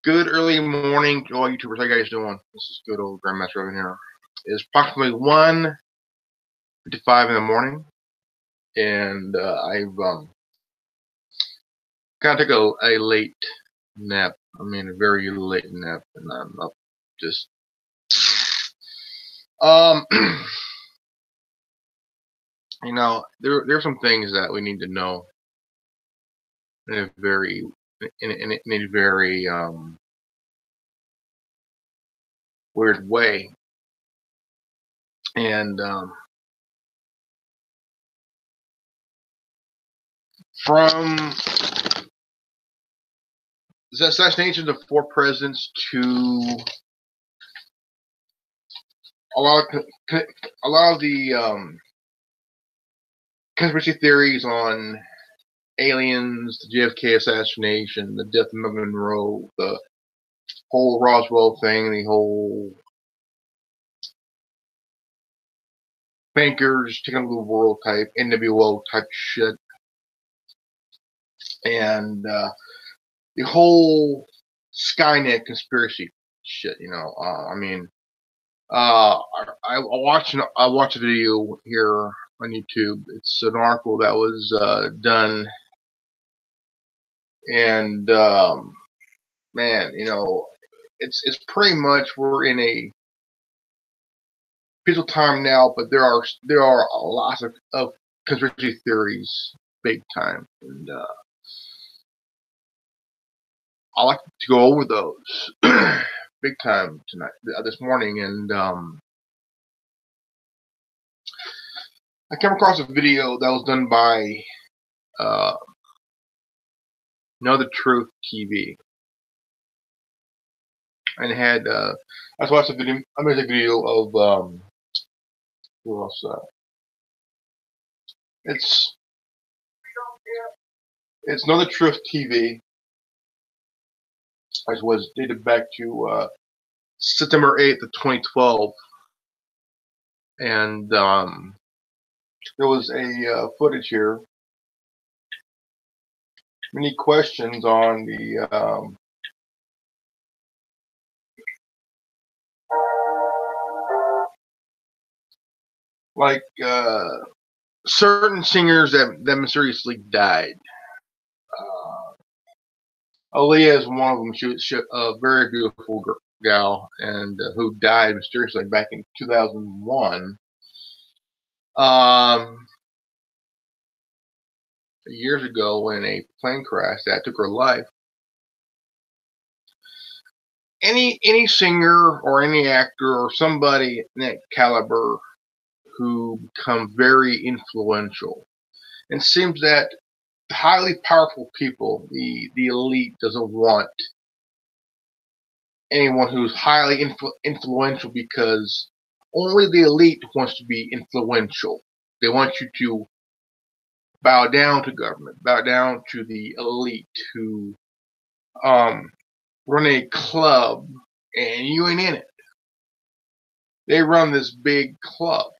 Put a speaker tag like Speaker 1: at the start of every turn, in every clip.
Speaker 1: Good early morning to all YouTubers. How you guys doing? This is good old Grandmaster Robin here. It's approximately 1:55 in the morning, and I've kind of took a late nap. I mean, a very late nap, and I'm up just um. there's some things that we need to know in a very weird way, and from the assassinations of 4 presidents to a lot of the conspiracy theories on aliens, the JFK assassination, the death of Monroe, the whole Roswell thing, the whole bankers taking over the world type, NWO type shit, and the whole Skynet conspiracy shit. I watched a video here on YouTube. It's an article that was done, and man, it's pretty much we're in a peaceful time now, but there are lots of conspiracy theories, big time, and I like to go over those big time tonight, this morning, and I came across a video that was done by uh, Know the Truth TV, and it had I watched a video. I made a video of who else? It's Know the Truth TV. It was dated back to September 8th of 2012, and there was a footage here. Many questions on the like certain singers that mysteriously died. Aaliyah is one of them. She was a very beautiful gal, and who died mysteriously back in 2001. Years ago, in a plane crash that took her life. Any singer or any actor or somebody in that caliber who become very influential, and it seems that highly powerful people, the elite, doesn't want anyone who's highly influential, because only the elite wants to be influential. They want you to bow down to government, bow down to the elite who run a club, and you ain't in it. They run this big club,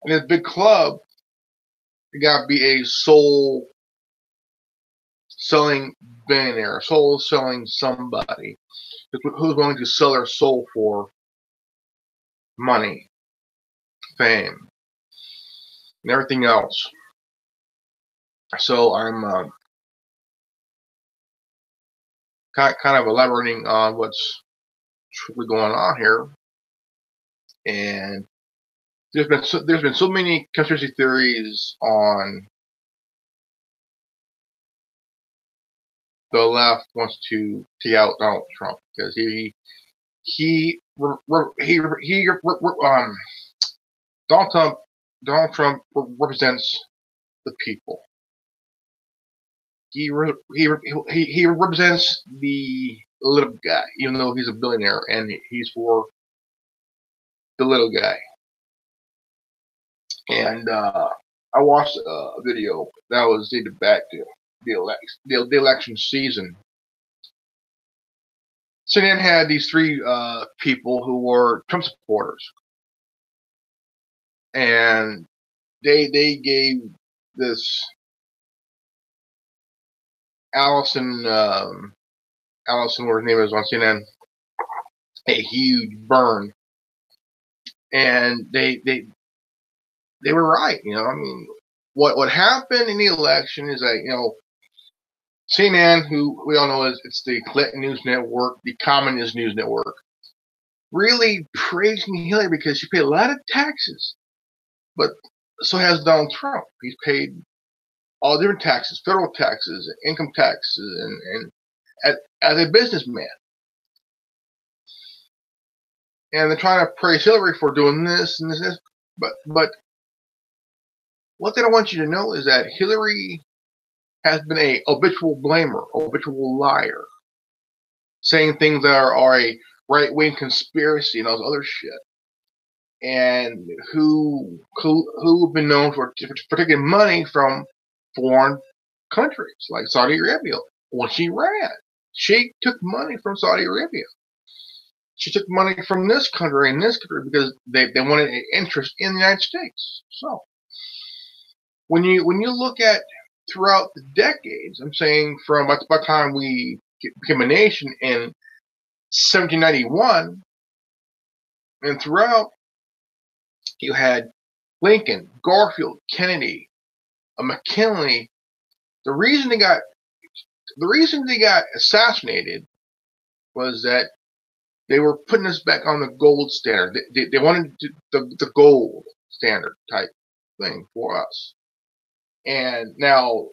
Speaker 1: and this big club, you gotta be a soul selling billionaire, soul selling somebody who's willing to sell their soul for money, fame, and everything else. So I'm kind of elaborating on what's truly going on here, and there's been so many conspiracy theories on the left wants to take out Donald Trump because Donald Trump represents the people. He represents the little guy, even though he's a billionaire, and he's for the little guy. And I watched a video that was dated back to the election season. CNN had these three people who were Trump supporters, and they gave this Allison Allison, whatever her name is on CNN, a huge burn, and they were right. I mean, what happened in the election is that CNN, who we all know it's the Clinton News Network, the Communist News Network, really praising Hillary because she paid a lot of taxes, but so has Donald Trump. He's paid all different taxes, federal taxes, income taxes, and as a businessman. And they're trying to praise Hillary for doing this and this, but what they don't want you to know is that Hillary has been a habitual blamer, habitual liar, saying things that are a right-wing conspiracy and all this other shit, and who have been known for taking money from foreign countries like Saudi Arabia. When she ran, she took money from Saudi Arabia. She took money from this country and this country because they wanted an interest in the United States. So when you look at throughout the decades, I'm saying from by the time we became a nation in 1791, and throughout, you had Lincoln, Garfield, Kennedy, McKinley. The reason they got assassinated was that they were putting us back on the gold standard. They wanted the gold standard type thing for us. And now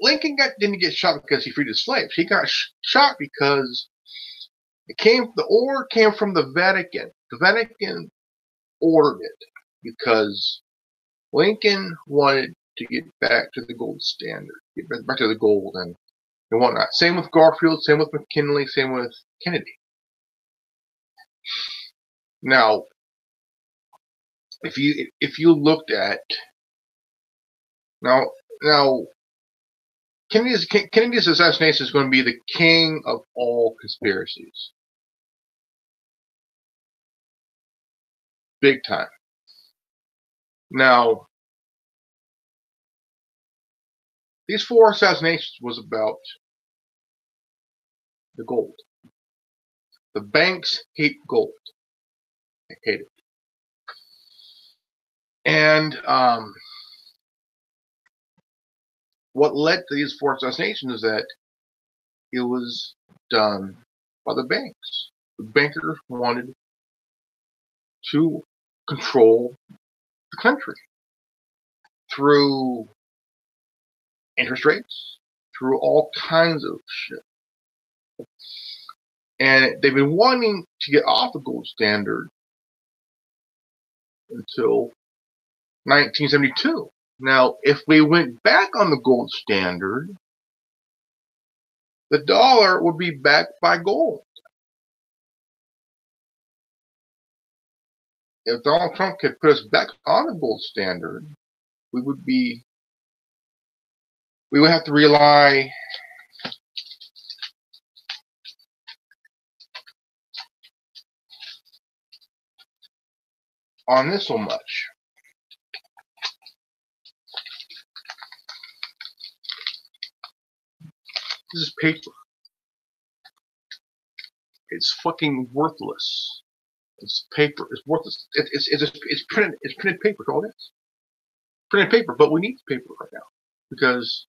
Speaker 1: Lincoln didn't get shot because he freed his slaves. He got shot because the order came from the Vatican. The Vatican ordered it because Lincoln wanted to get back to the gold standard, get back to the gold and whatnot. Same with Garfield, same with McKinley, same with Kennedy. Now, if you looked at now Kennedy's assassination is going to be the king of all conspiracies, big time. Now, these 4 assassinations was about the gold. The banks hate gold. They hate it. And what led to these 4 assassinations is that it was done by the banks. The bankers wanted to control the country through interest rates, through all kinds of shit. And they've been wanting to get off the gold standard until 1972. Now, if we went back on the gold standard, the dollar would be backed by gold. If Donald Trump could put us back on the gold standard, we would have to rely on this so much. This is paper. It's fucking worthless. It's paper. It's worthless. It's printed. It's printed paper. All it is. Printed paper. But we need paper right now because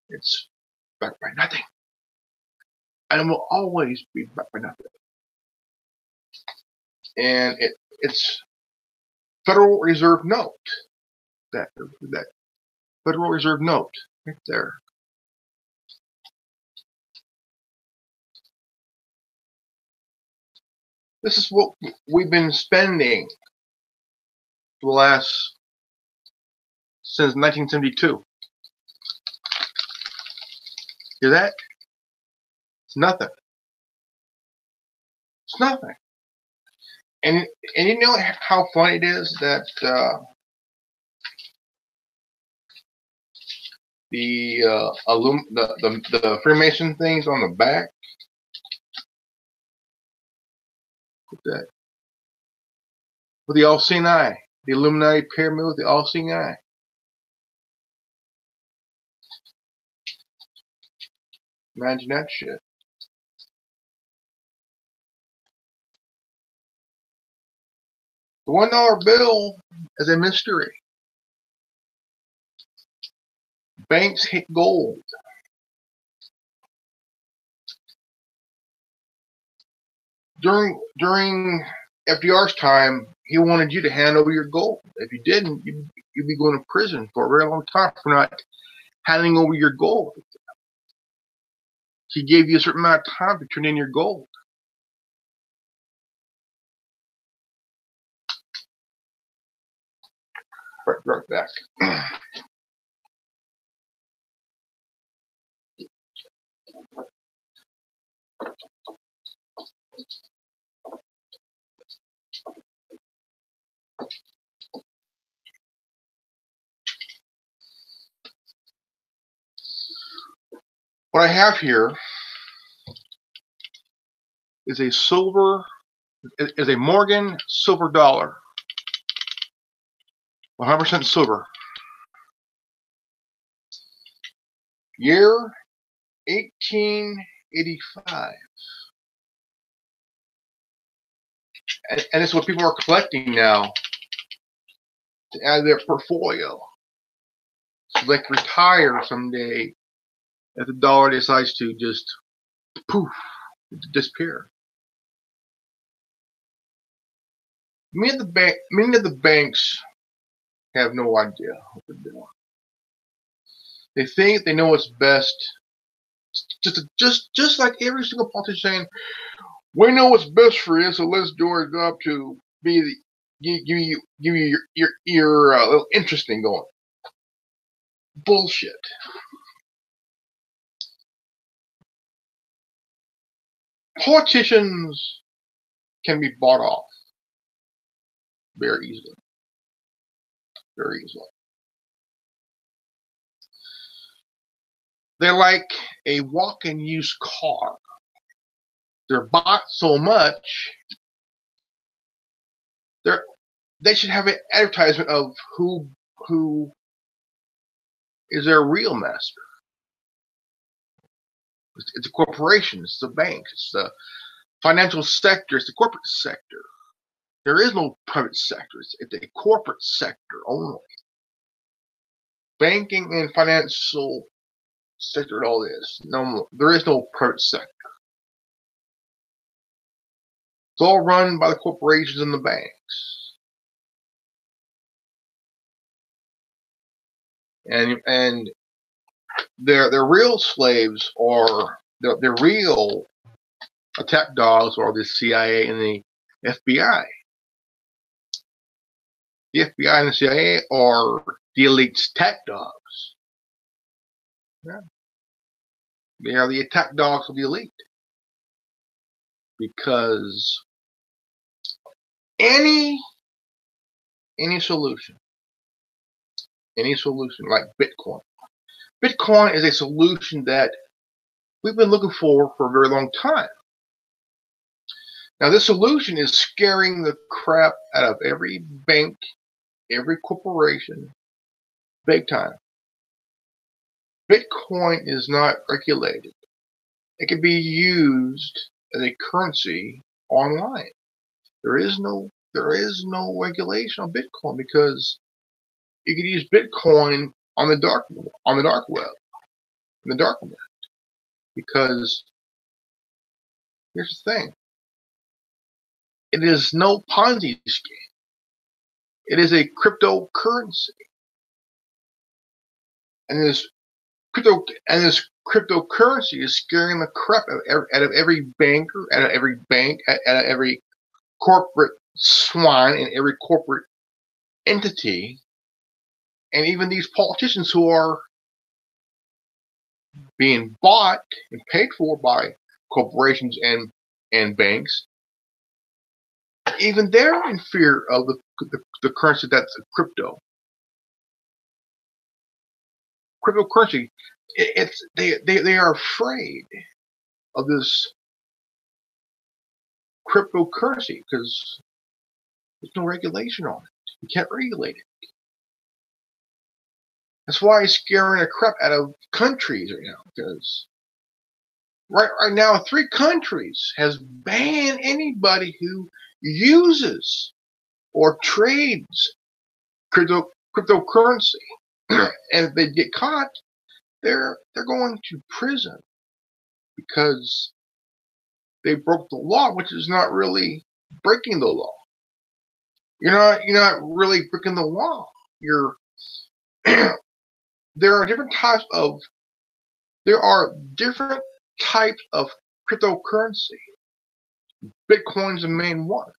Speaker 1: it's backed by nothing, and it will always be backed by nothing. And it's Federal Reserve note. That Federal Reserve note right there. This is what we've been spending for since 1972. Hear that? It's nothing. It's nothing. And you know how funny it is that the Freemason things on the back. That with the all-seeing eye, the Illuminati pyramid with the all-seeing eye. Imagine that shit. The $1 bill is a mystery. Banks hate gold. During FDR's time, he wanted you to hand over your gold. If you didn't, you'd be going to prison for a very long time for not handing over your gold. He gave you a certain amount of time to turn in your gold. Right back. What I have here is a Morgan silver dollar, 100% silver. Year 1885. And it's what people are collecting now to add to their portfolio. So they can retire someday if the dollar decides to just poof, disappear. Many of the banks have no idea what they're doing. They think they know what's best. Just like every single politician saying, we know what's best for you, so let's do our job to give you your little interest thing going. Bullshit. Politicians can be bought off very easily. Very easily. They're like a walk-in used car. They're bought so much, they should have an advertisement of who is their real master. It's a corporation, it's a bank, it's the financial sector, it's the corporate sector. There is no private sector, it's a corporate sector only. Banking and financial sector and all this. No, there is no private sector. It's all run by the corporations and the banks. And their real slaves are their real attack dogs are the CIA and the FBI. The FBI and the CIA are the elite's attack dogs. Yeah. They are the attack dogs of the elite. Because any solution like Bitcoin. Bitcoin is a solution that we've been looking for a very long time. Now, this solution is scaring the crap out of every bank, every corporation, big time. Bitcoin is not regulated. It can be used as a currency online. There is no regulation on Bitcoin because you can use Bitcoin on the dark web, in the dark net. Because here's the thing. It is no Ponzi scheme. It is a cryptocurrency. And this cryptocurrency is scaring the crap out of every banker, out of every bank, out of every corporate swine and every corporate entity, and even these politicians who are being bought and paid for by corporations and banks. Even they're in fear of the currency that's a cryptocurrency. They are afraid of this cryptocurrency because there's no regulation on it. You can't regulate it. That's why it's scaring the crap out of countries right now, because right now, 3 countries has banned anybody who uses or trades cryptocurrency. And if they get caught, they're going to prison because they broke the law, which is not really breaking the law. You're not really breaking the law. You're there are different types of cryptocurrency. Bitcoin's the main one.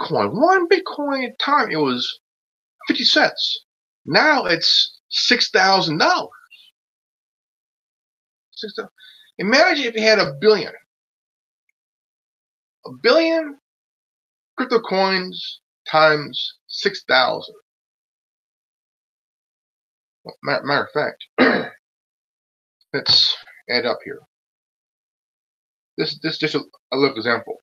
Speaker 1: One Bitcoin at a time, it was 50 cents. Now it's $6,000. Imagine if you had a billion crypto coins times 6,000. Matter of fact, let's add up here. This just a little example.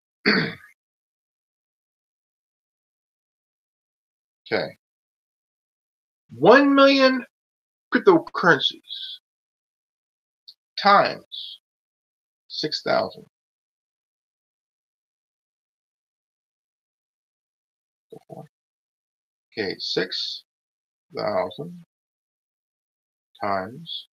Speaker 1: Okay, 1 million cryptocurrencies times 6,000. Okay, 6,000 times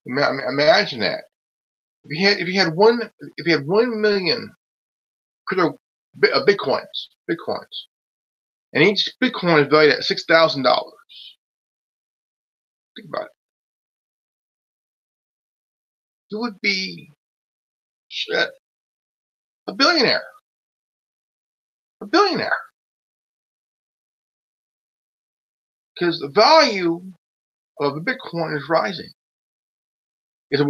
Speaker 1: imagine that. If you had 1 million bitcoins, and each Bitcoin is valued at $6,000. Think about it. You would be a billionaire. Because the value of the Bitcoin is rising. Is it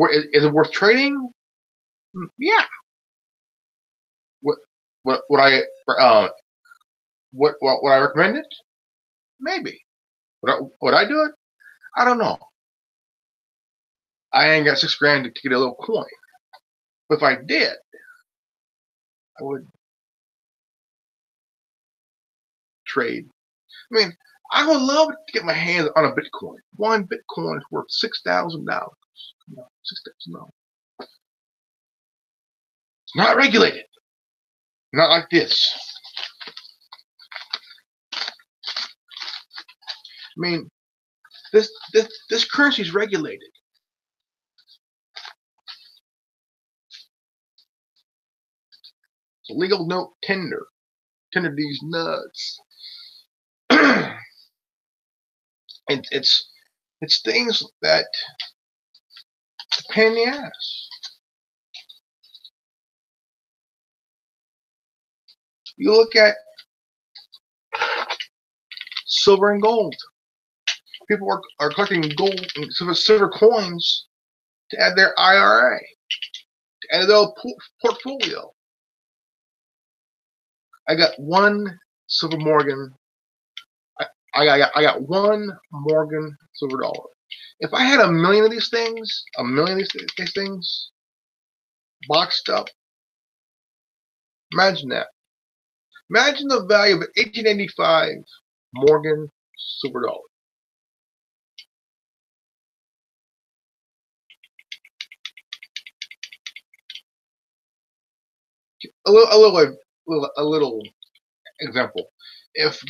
Speaker 1: worth trading? Yeah. Would I recommend it? Maybe. Would I do it? I don't know. I ain't got $6,000 to get a little coin. But if I did, I would trade. I mean, I would love to get my hands on a Bitcoin. One Bitcoin is worth $6,000. $6,000. It's not regulated. Not like this. I mean, this currency is regulated. It's a legal note tender. Tender these nuts. It's things that pain in the ass. You look at silver and gold. People are collecting gold and silver coins to add their IRA, to add their portfolio. I got one silver Morgan. I got one Morgan silver dollar. If I had a million of these things, boxed up, imagine that. Imagine the value of an 1885 Morgan silver dollar. A little example. If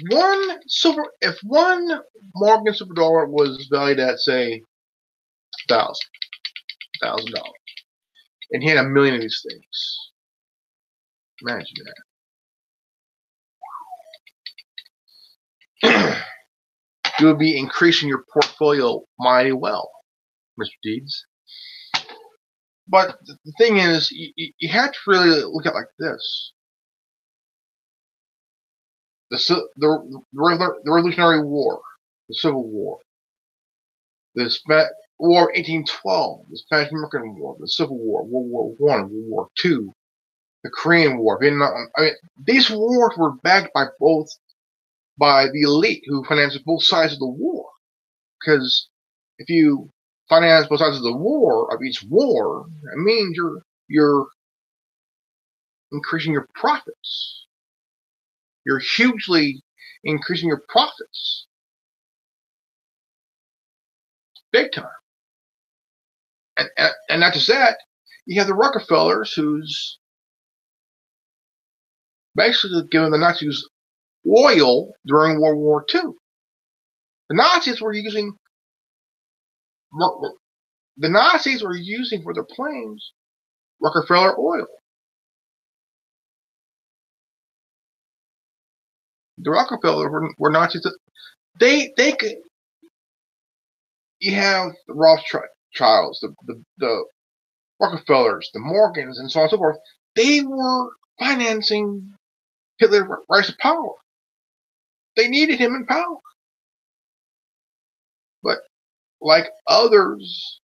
Speaker 1: one Morgan silver dollar was valued at, say, $1,000, and he had a million of these things, imagine that. You would be increasing your portfolio mighty well, Mr. Deeds. But the thing is, you have to really look at it like this. The Revolutionary War, the Civil War, the War of 1812, the Spanish-American War, the Civil War, World War I, World War II, the Korean War, Vietnam. I mean, these wars were backed by the elite who financed both sides of the war. Because if you finance both sides of the war, of each war, it means you're you're increasing your profits. You're hugely increasing your profits. Big time. And not just that, you have the Rockefellers who's basically giving the Nazis oil during World War II. The Nazis were using for their planes Rockefeller oil. The Rockefellers were Nazis. They could. You have the Rothschilds, the Rockefellers, the Morgans, and so on and so forth. They were financing Hitler's rise to power. They needed him in power. But like others,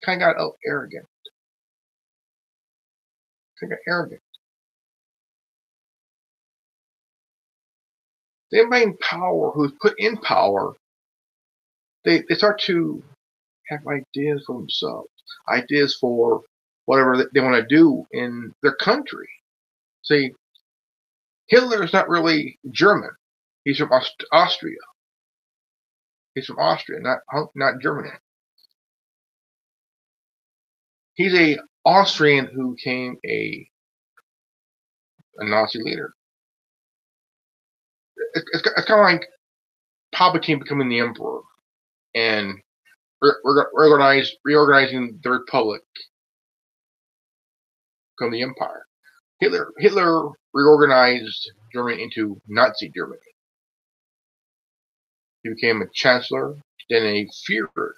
Speaker 1: kind of got arrogant. Anybody in power who's put in power, they start to have ideas for themselves, ideas for whatever they want to do in their country. See, Hitler is not really German. He's from Austria. He's from Austria, not Germany. He's a Austrian who became a Nazi leader. It's kind of like Palpatine becoming the emperor and reorganizing the Republic, become the empire. Hitler reorganized Germany into Nazi Germany. He became a chancellor, then a Führer.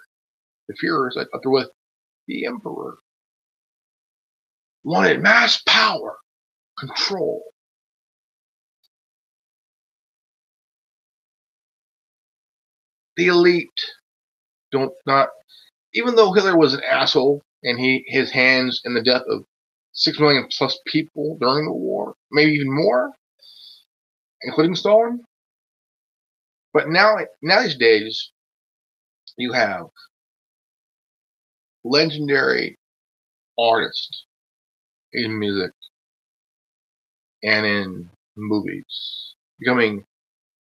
Speaker 1: The Führer is up there with the emperor. Wanted mass power, control. The elite even though Hitler was an asshole and his hands in the death of 6 million plus people during the war, maybe even more, including Stalin. But nowadays, you have legendary artists in music and in movies becoming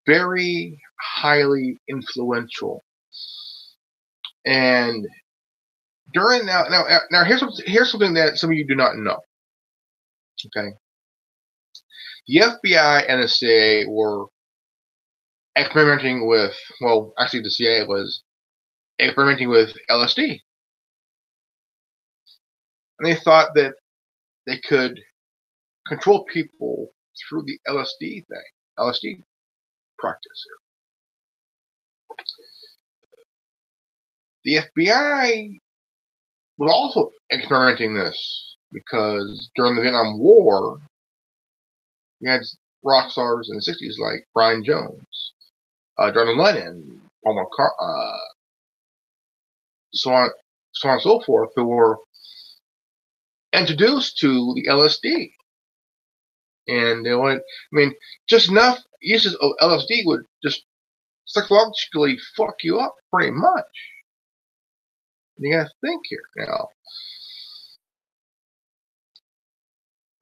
Speaker 1: very highly influential. And during now here's something that some of you do not know. Okay, the FBI and the CIA were experimenting with, well, actually the CIA was experimenting with LSD. And they thought that they could control people through the LSD practice. The FBI was also experimenting this because during the Vietnam War, you had rock stars in the 60s like Brian Jones, John Lennon, Paul McCartney, so on and so forth, who were introduced to the LSD. And they wanted, just enough uses of LSD would just psychologically fuck you up pretty much. You gotta think here now.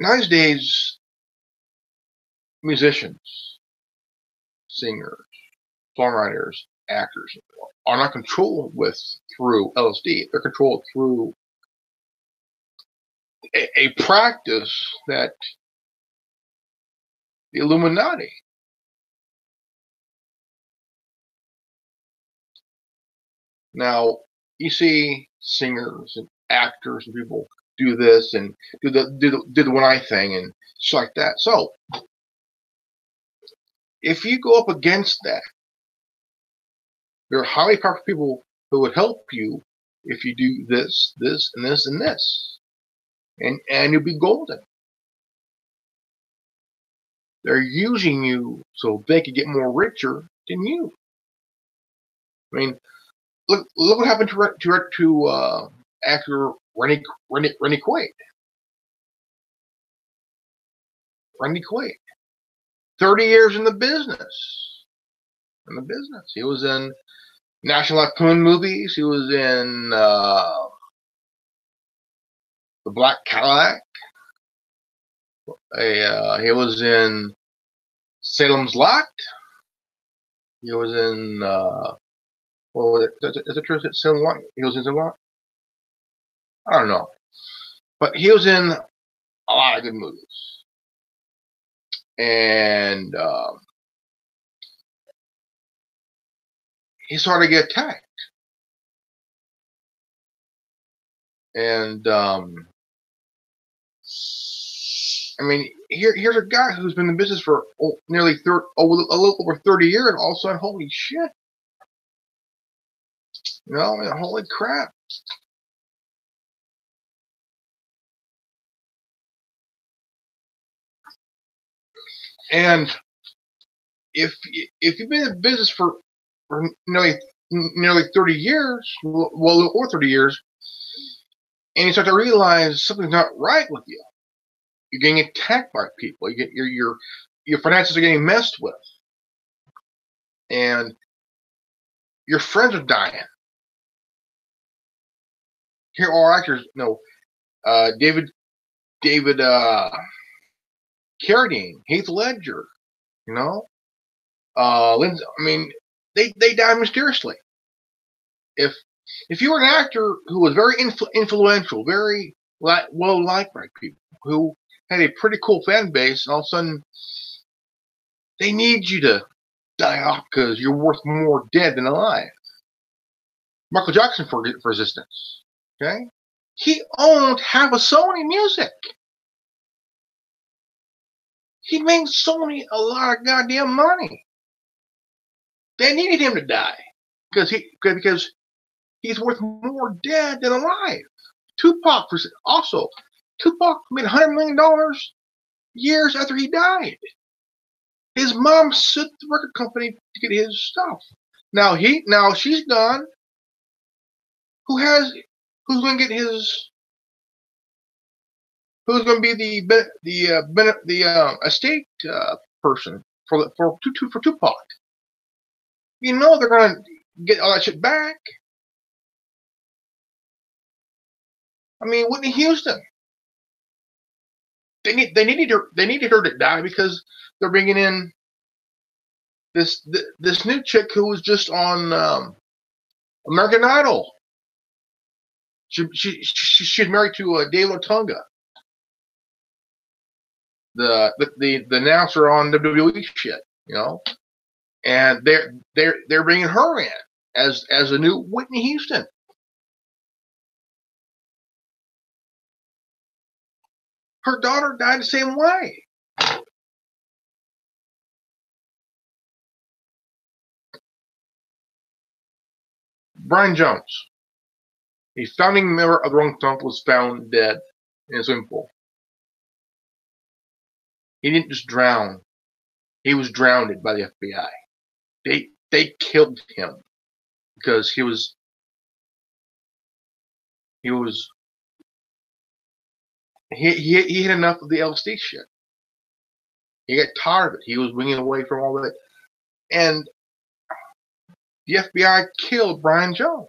Speaker 1: Nowadays, musicians, singers, songwriters, actors are not controlled through LSD. They're controlled through a practice that the Illuminati. Now, you see singers and actors and people do this and do the one eye thing and shit like that. So, if you go up against that, there are highly powerful people who would help you if you do this, this, and this, and this, and you'll be golden. They're using you so they can get more richer than you. Look what happened to actor Randy Quaid. Randy Quaid, 30 years in the business. He was in National Lampoon movies. He was in The Black Cadillac. He was in Salem's Lot. He was in well, is it true? Is it Salem's Lot? He was in Salem's Lot. I don't know, but he was in a lot of good movies, and he started to get attacked, and I mean, here's a guy who's been in business for nearly a little over 30 years, and all of a sudden, holy shit, you know, I mean, holy crap. And if you've been in business for nearly 30 years, well, or 30 years, and you start to realize something's not right with you. You're getting attacked by people. You get your finances are getting messed with, and your friends are dying. Here are actors, David Carradine, Heath Ledger, you know, Lindsay. I mean, they die mysteriously. If you were an actor who was very influential, very well liked by people, who had a pretty cool fan base, and all of a sudden they need you to die off because you're worth more dead than alive. Michael Jackson, for instance, okay, he owned half of Sony Music. He made Sony a lot of goddamn money. They needed him to die because he's worth more dead than alive. Tupac made $100 million years after he died. His mom sued the record company to get his stuff. Now she's gone. Who's going to get his? Who's going to be the estate person for Tupac? You know they're going to get all that shit back. I mean, Whitney Houston. They needed her to die because they're bringing in this new chick who was just on American Idol. She's married to Dave Otunga, the announcer on WWE shit, you know, and they're bringing her in as a new Whitney Houston. Her daughter died the same way. Brian Jones, a founding member of the Rolling Stones, was found dead in a swimming pool. He didn't just drown. He was drowned by the FBI. They killed him because he had enough of the LSD shit. He got tired of it. He was winging away from all of it. And the FBI killed Brian Jones,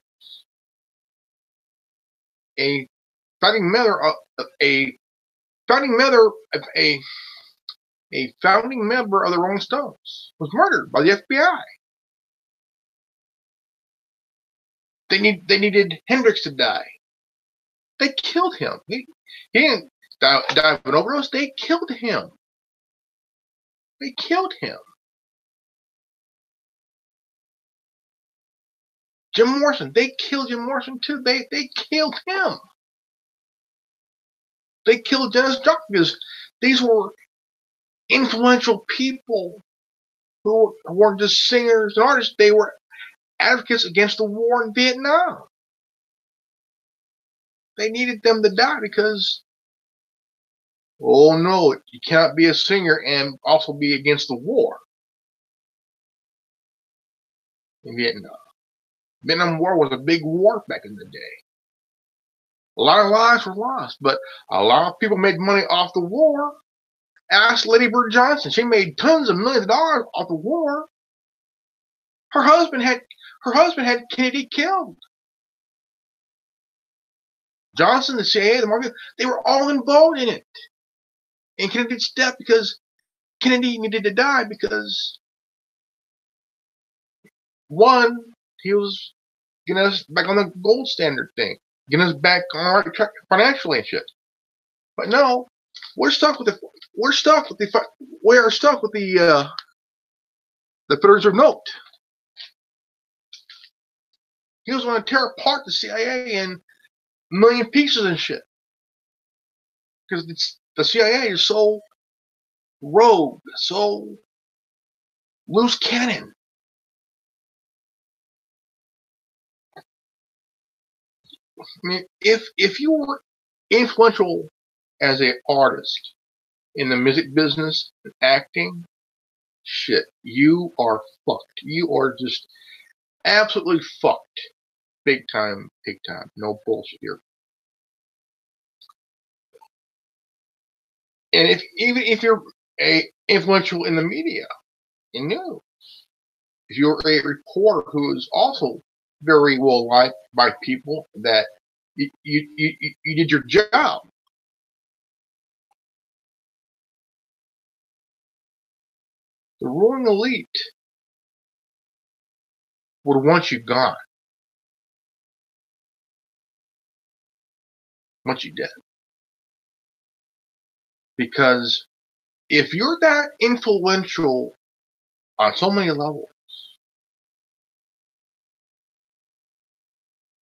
Speaker 1: a founding member of the Rolling Stones, was murdered by the FBI. They needed Hendrix to die. They killed him. He didn't die of an overdose. They killed him. They killed him. Jim Morrison. They killed Jim Morrison too. They killed him. They killed Dennis Joplin because these were influential people who weren't just singers and artists. They were advocates against the war in Vietnam. They needed them to die because, oh no, you cannot be a singer and also be against the war in Vietnam. Vietnam War was a big war back in the day. A lot of lives were lost, but a lot of people made money off the war. Ask Lady Bird Johnson. She made tons of millions of dollars off the war. Her husband had Kennedy killed. Johnson, the CIA, the market, they were all involved in it. And Kennedy's death because Kennedy needed to die because, one, he was getting us back on the gold standard thing, getting us back on our track financially and shit. But no, we are stuck with the Federal Reserve note. He was going to tear apart the CIA in a million pieces and shit. Because the CIA is so rogue, so loose cannon. I mean, if you were influential as an artist in the music business and acting, shit, you are fucked. You are just absolutely fucked. Big time, big time. No bullshit here. And even if you're influential in the media, in news, if you're a reporter who is also very well liked by people, that you did your job. The ruling elite would want you gone. Once you dead. Because if you're that influential on so many levels,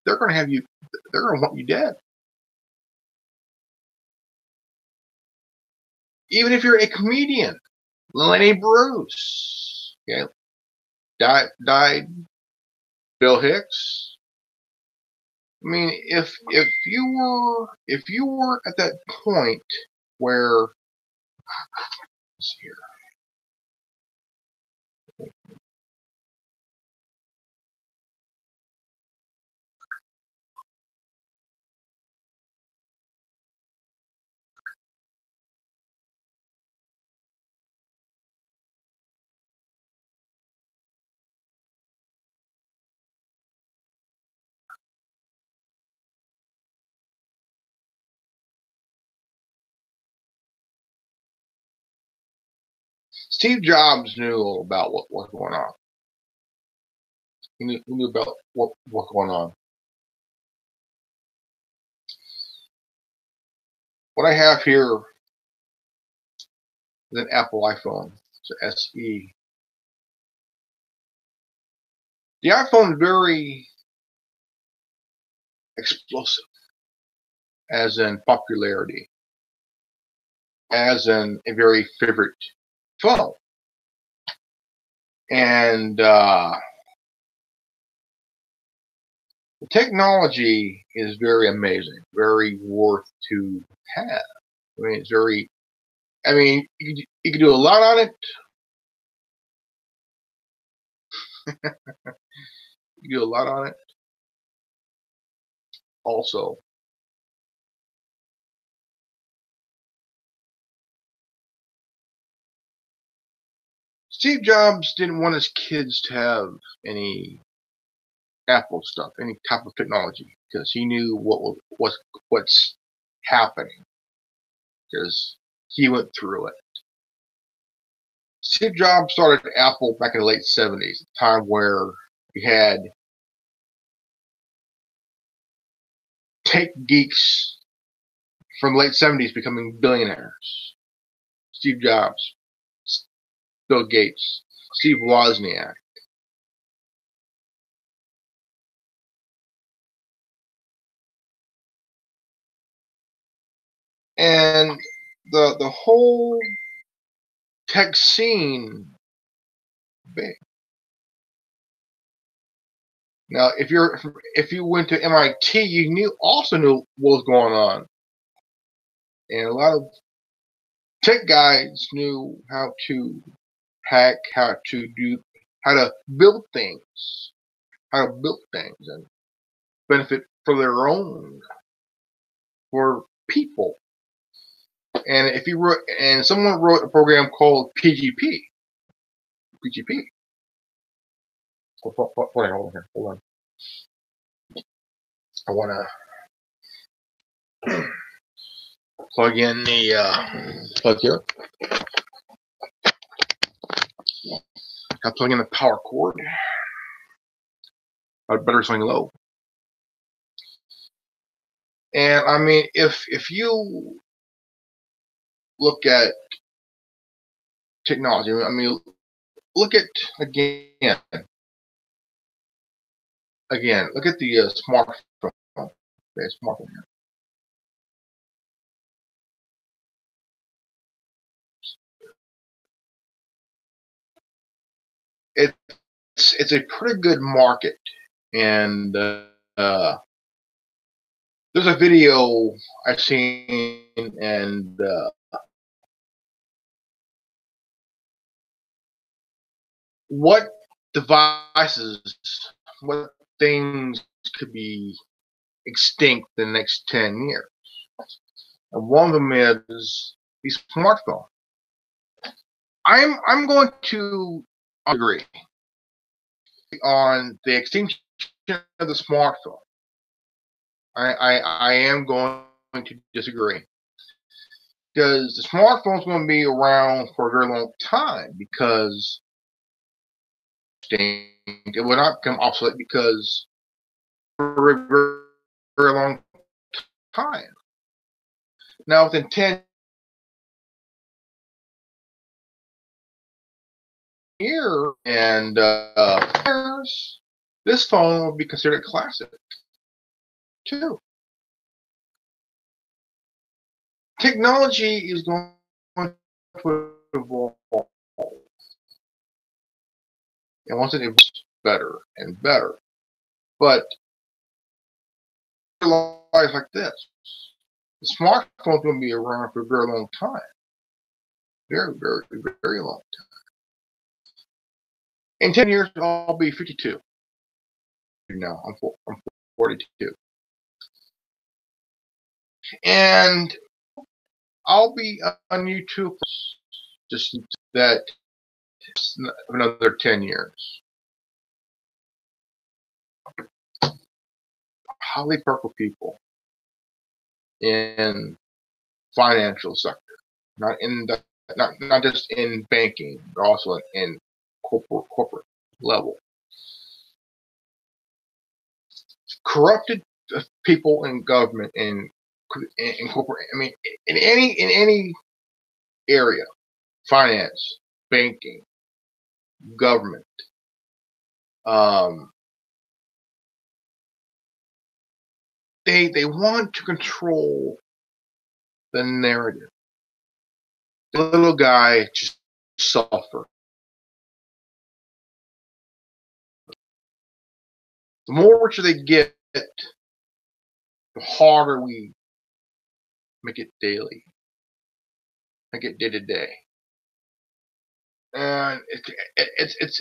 Speaker 1: they're going to want you dead. Even if you're a comedian, Lenny Bruce, okay, died. Bill Hicks. I mean, if you were at that point where, let's see here. Steve Jobs knew all about what was going on. He knew about what was going on. What I have here is an Apple iPhone. It's an SE. The iPhone is very explosive, as in popularity, as in a very favorite phone. And the technology is very amazing, very worth to have. I mean, it's very, I mean, you can do a lot on it. You can do a lot on it. Also, Steve Jobs didn't want his kids to have any Apple stuff, any type of technology, because he knew what's happening, because he went through it. Steve Jobs started Apple back in the late 70s, a time where you had tech geeks from the late 70s becoming billionaires. Steve Jobs, Bill Gates, Steve Wozniak. And the whole tech scene big. Now, if you went to MIT, you also knew what was going on, and a lot of tech guys knew how to hack, how to build things, and benefit for their own, for people. And someone wrote a program called PGP. PGP. Hold on here. Hold on. I want to Plug in the plug here. I plug in the power cord. I'd better swing low. And I mean, if you look at technology, I mean, look at again, look at the smartphone. Okay, smartphone here. It's a pretty good market, and there's a video I've seen, and what devices, what things could be extinct in the next 10 years. And one of them is the smartphone. I'm going to agree on the extinction of the smartphone. I am going to disagree, because the smartphone is going to be around for a very long time, because it will not become obsolete, because for a very, very long time. Now, within 10 years and years, this phone will be considered classic too. Technology is going to evolve, and once it evolves, better and better. But life like this, the smartphone is going to be around for a very long time, very, very, very long time. In 10 years, I'll be 52. Now I'm 42, and I'll be on YouTube just that another 10 years. Highly powerful people in financial sector, not in the not just in banking, but also in corporate level. Corrupted people in government and in corporate. I mean, in any area, finance, banking, government. They want to control the narrative. The little guy just suffer. The more rich they get, the harder we make it daily, make it day to day, and it's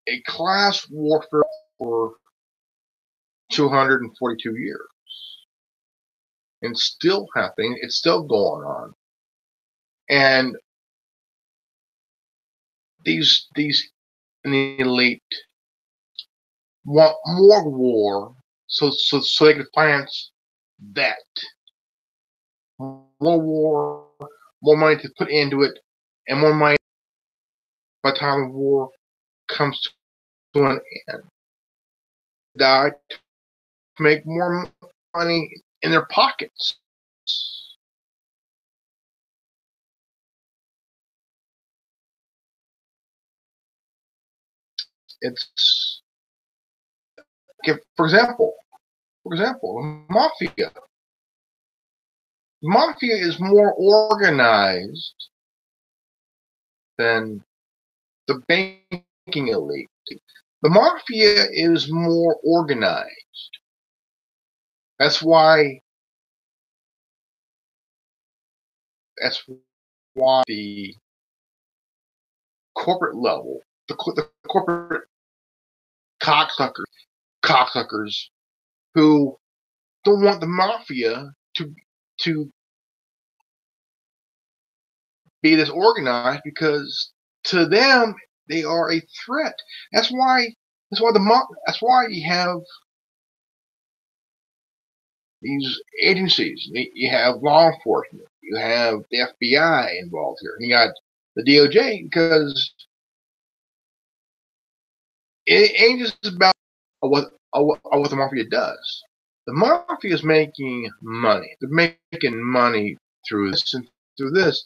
Speaker 1: a class warfare for 242 years, and still happening. It's still going on, and these in the elite want more war, so they can finance that. More war, more money to put into it, and more money by the time the war comes to an end. Die to make more money in their pockets. It's, for example, mafia. Mafia is more organized than the banking elite. The mafia is more organized. That's why the corporate level, the corporate cocksuckers who don't want the mafia to be this organized, because to them they are a threat. That's why you have these agencies. You have law enforcement. You have the FBI involved here. You got the DOJ, because it ain't just about what the mafia does. The mafia is making money. They're making money through this and through this,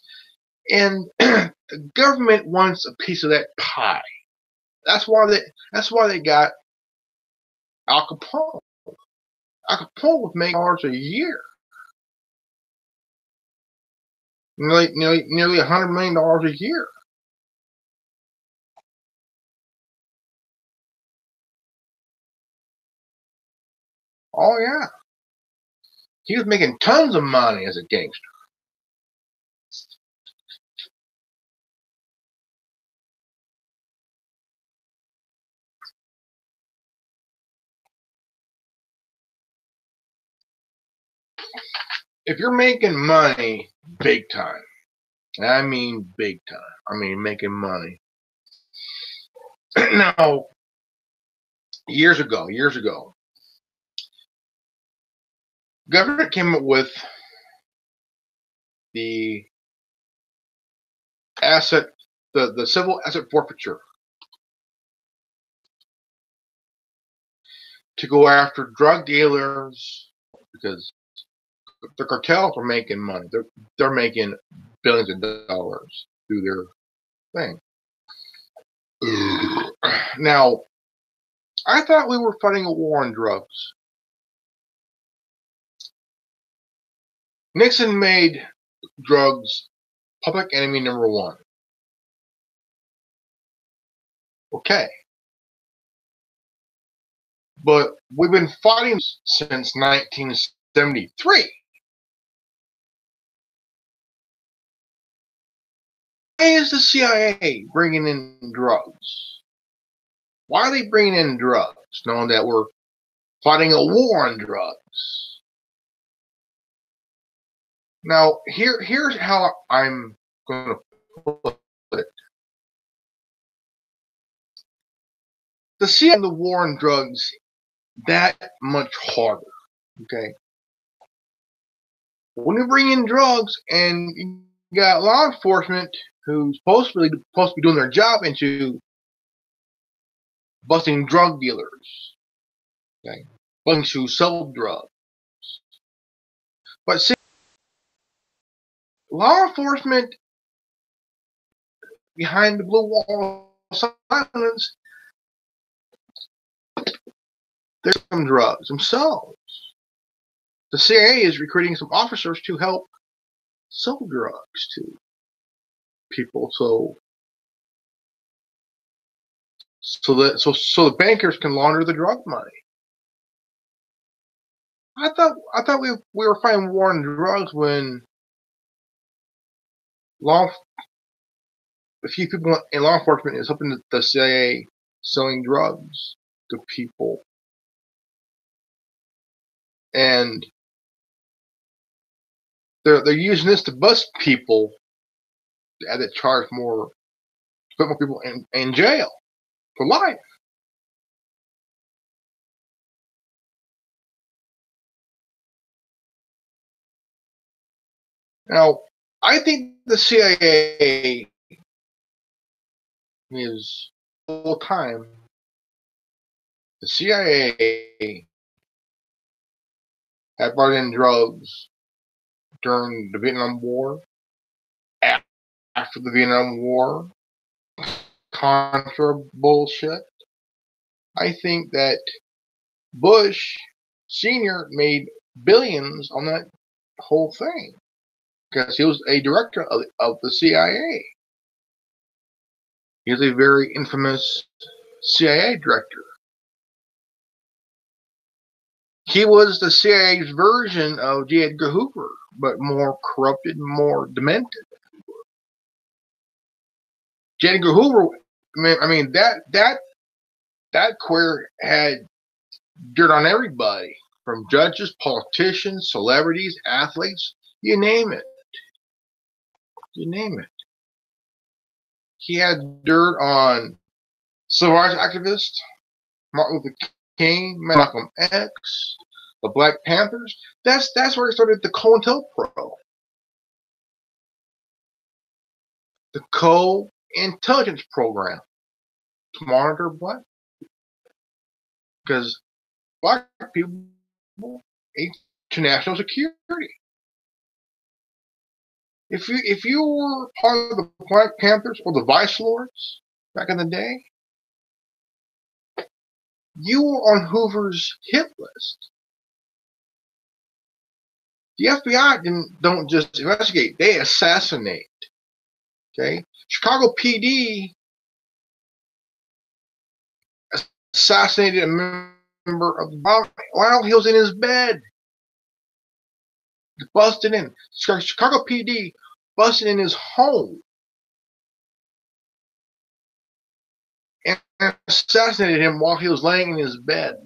Speaker 1: and the government wants a piece of that pie. That's why they got Al Capone. Al Capone was making dollars a year, nearly $100 million a year. Oh yeah, he was making tons of money as a gangster. If you're making money big time, and I mean big time, I mean making money. Now, years ago, government came up with the the civil asset forfeiture to go after drug dealers, because the cartels are making money. They're making billions of dollars through their thing. Now, I thought we were fighting a war on drugs. Nixon made drugs public enemy number one. Okay. But we've been fighting since 1973. Why is the CIA bringing in drugs? Why are they bringing in drugs, knowing that we're fighting a war on drugs? Now, here's how I'm going to put it. The CIA and the war on drugs that much harder. Okay. When you bring in drugs and you got law enforcement who's supposed to be doing their job into busting drug dealers, okay, busting who sell drugs. But see, law enforcement behind the blue wall of silence, there's some drugs themselves. The CIA is recruiting some officers to help sell drugs to people, so the bankers can launder the drug money. I thought we were fighting war on drugs when a few people in law enforcement is helping the CIA selling drugs to people, and they're using this to bust people, that charge more, to put more people in jail for life. Now, I think the CIA is full time. The CIA had brought in drugs during the Vietnam War, after the Vietnam War, Contra bullshit. I think that Bush Sr. made billions on that whole thing because he was a director of the CIA. He was a very infamous CIA director. He was the CIA's version of J. Edgar Hoover, but more corrupted, more demented. J. Edgar Hoover, I mean that queer had dirt on everybody, from judges, politicians, celebrities, athletes, you name it. You name it. He had dirt on civil rights activists, Martin Luther King, Malcolm X, the Black Panthers. That's where it started the COINTELPRO, the co-intelligence program to monitor black, because black people aid to national security. If you were part of the Black Panthers or the Vice Lords back in the day, you were on Hoover's hit list. The FBI don't just investigate; they assassinate. Okay, Chicago PD assassinated a member of the body while he was in his bed. Busted in. Chicago PD busted in his home and assassinated him while he was laying in his bed.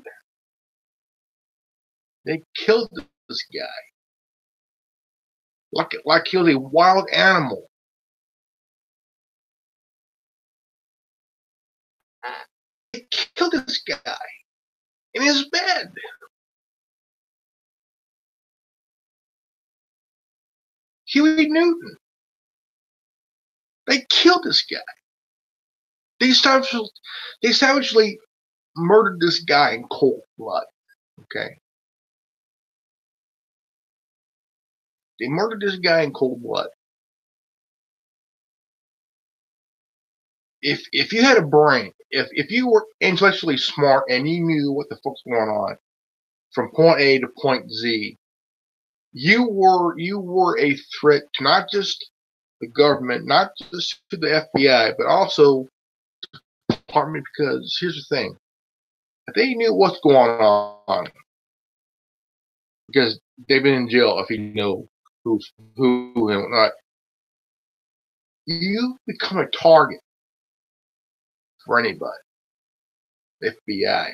Speaker 1: They killed this guy like he was a wild animal. They killed this guy in his bed. Huey Newton. They killed this guy. They savagely murdered this guy in cold blood. Okay. They murdered this guy in cold blood. If you had a brain, if you were intellectually smart and you knew what the fuck's going on from point A to point Z, you were a threat to not just the government, not just to the FBI, but also the department. Because here's the thing: if they knew what's going on, because they've been in jail, if you know who's who and whatnot, you become a target for anybody. FBI.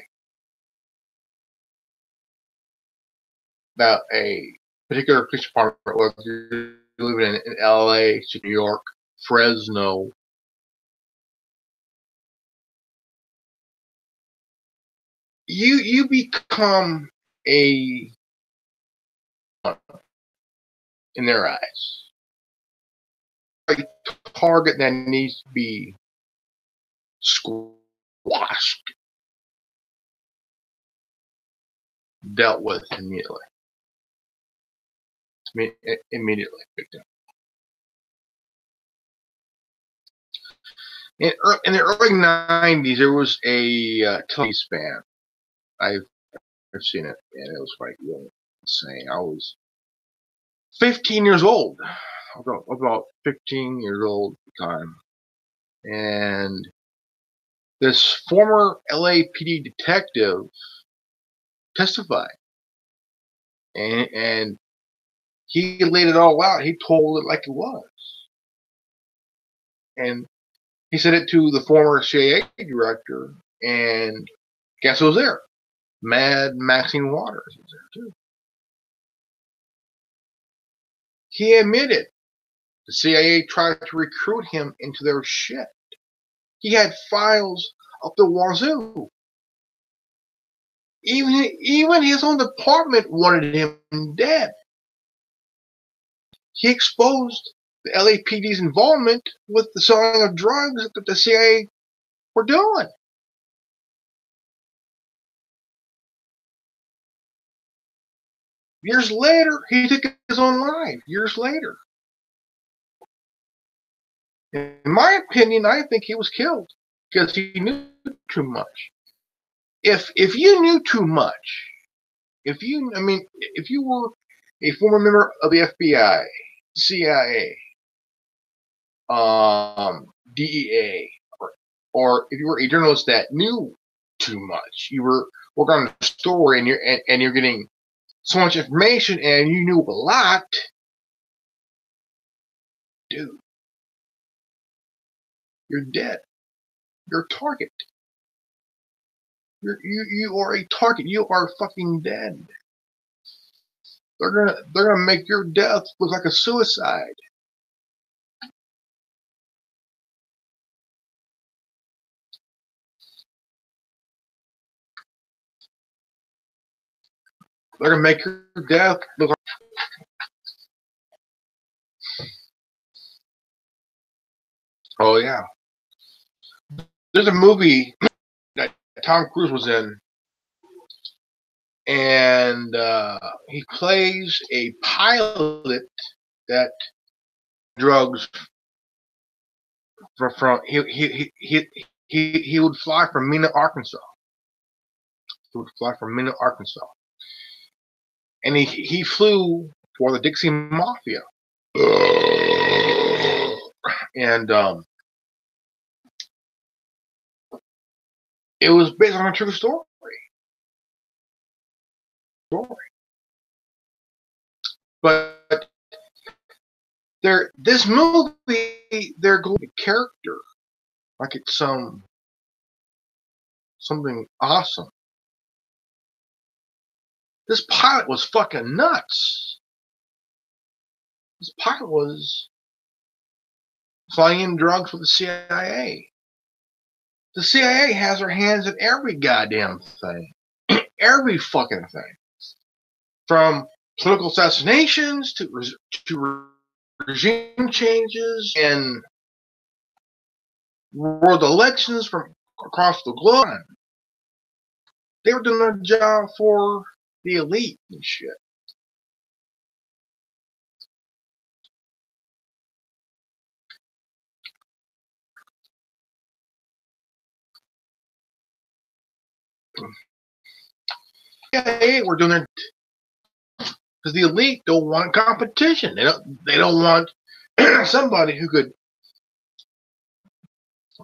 Speaker 1: About a particular police department, whether you're living in LA, New York, Fresno, you become a in their eyes a target that needs to be squashed, dealt with immediately. Immediately. In the early 90s, there was a TV span. I've seen it, and it was like really insane. I was 15 years old. About 15 years old at the time. And this former LAPD detective testified. And he laid it all out. He told it like it was. And he said it to the former CIA director. And guess who was there? Mad Maxine Waters was there too. He admitted the CIA tried to recruit him into their shit. He had files up the wazoo. Even his own department wanted him dead. He exposed the LAPD's involvement with the selling of drugs that the CIA were doing. Years later, he took his own life. Years later. In my opinion, I think he was killed because he knew too much. If you knew too much, if you were a former member of the FBI, CIA, DEA, or if you were a journalist that knew too much, you were working on a story and you're getting so much information and you knew a lot, dude, you're dead. You're a target. You are a target. You are fucking dead. They're gonna make your death look like a suicide. They're gonna make your death look like. Oh yeah. There's a movie that Tom Cruise was in, and he plays a pilot that drugs from he would fly from Mena, Arkansas. He would fly from Mena, Arkansas, and he flew for the Dixie Mafia, and it was based on a true story. But this movie, they're going to character like it's something awesome. This pilot was fucking nuts. This pilot was flying in drugs with the CIA. The CIA has their hands in every goddamn thing. Every fucking thing. From political assassinations to regime changes and world elections from across the globe. They were doing their job for the elite and shit. Yeah, we're doing it because the elite don't want competition. They don't want somebody who could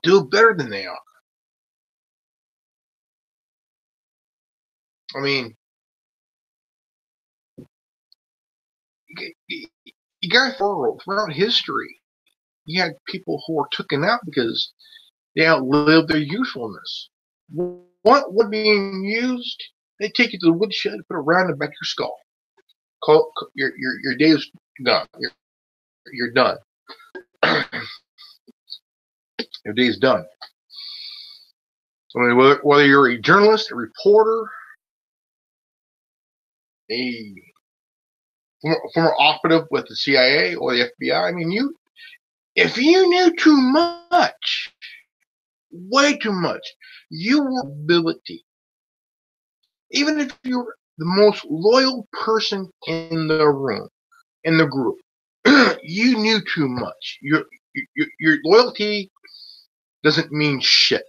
Speaker 1: do better than they are. I mean, you got throughout history, you had people who were taken out because they outlived their usefulness. What was being used? They take you to the woodshed, put it around the back of your skull. Your day is done. You're done. Your day is done. I mean, whether you're a journalist, a reporter, a former operative with the CIA or the FBI, I mean, if you knew too much, way too much, you were ability. Even if you're the most loyal person in the room, in the group, you knew too much. Your loyalty doesn't mean shit.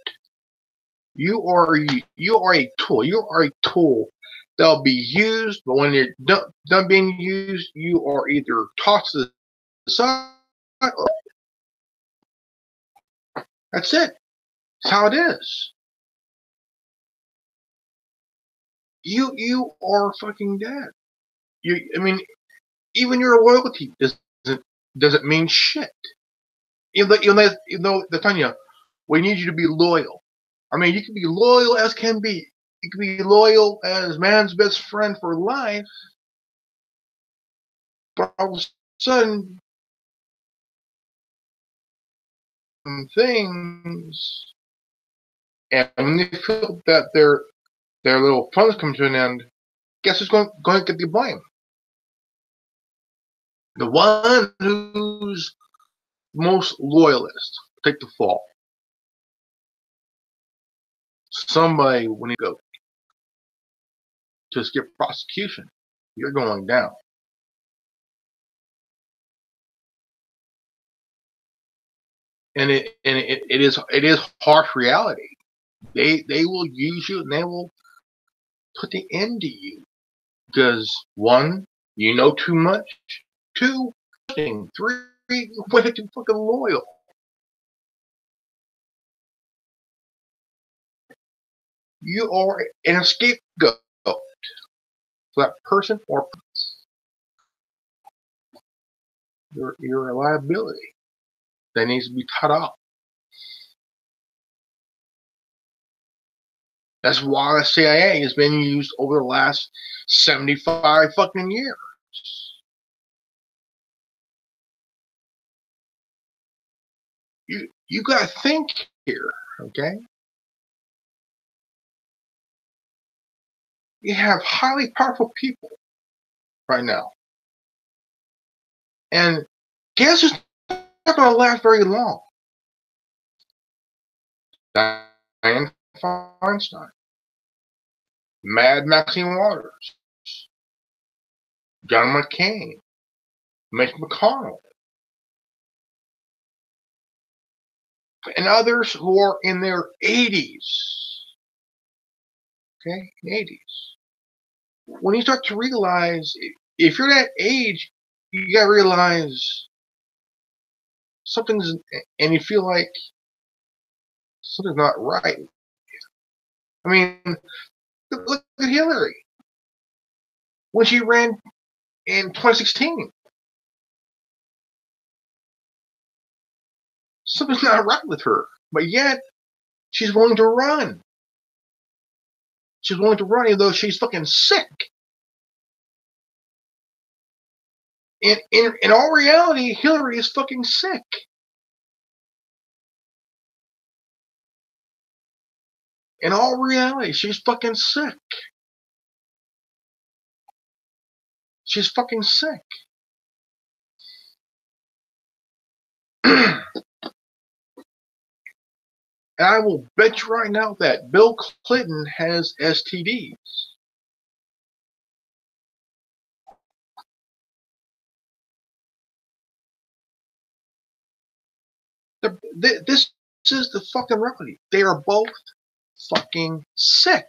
Speaker 1: You are a tool. You are a tool that'll be used, but when you're done being used, you are either tossed to the side. That's it. That's how it is. You are fucking dead. I mean, even your loyalty doesn't mean shit. Even though they're telling you, we need you to be loyal. I mean, you can be loyal as can be. You can be loyal as man's best friend for life, but all of a sudden, things, and when they feel that their little funds come to an end, guess who's going to get the blame? The one who's most loyalist take the fall. Somebody when you go to skip prosecution, you're going down. And it is harsh reality. They will use you and they will put the end to you because one, you know too much. Two, three, you're way too fucking loyal. You are an scapegoat for that person or you're a liability that needs to be cut off. That's why the CIA has been used over the last 75 fucking years. You gotta think here, okay? You have highly powerful people right now. And guess who's not going to last very long? Dianne Feinstein, Mad Maxine Waters, John McCain, Mitch McConnell, and others who are in their 80s. Okay, 80s. When you start to realize, if you're that age, you gotta realize something's, and you feel like something's not right. I mean, look at Hillary when she ran in 2016. Something's not right with her, but yet she's willing to run. She's willing to run even though she's fucking sick. In all reality, Hillary is fucking sick. In all reality, she's fucking sick. She's fucking sick. And I will bet you right now that Bill Clinton has STDs. This is the fucking reality. They are both fucking sick.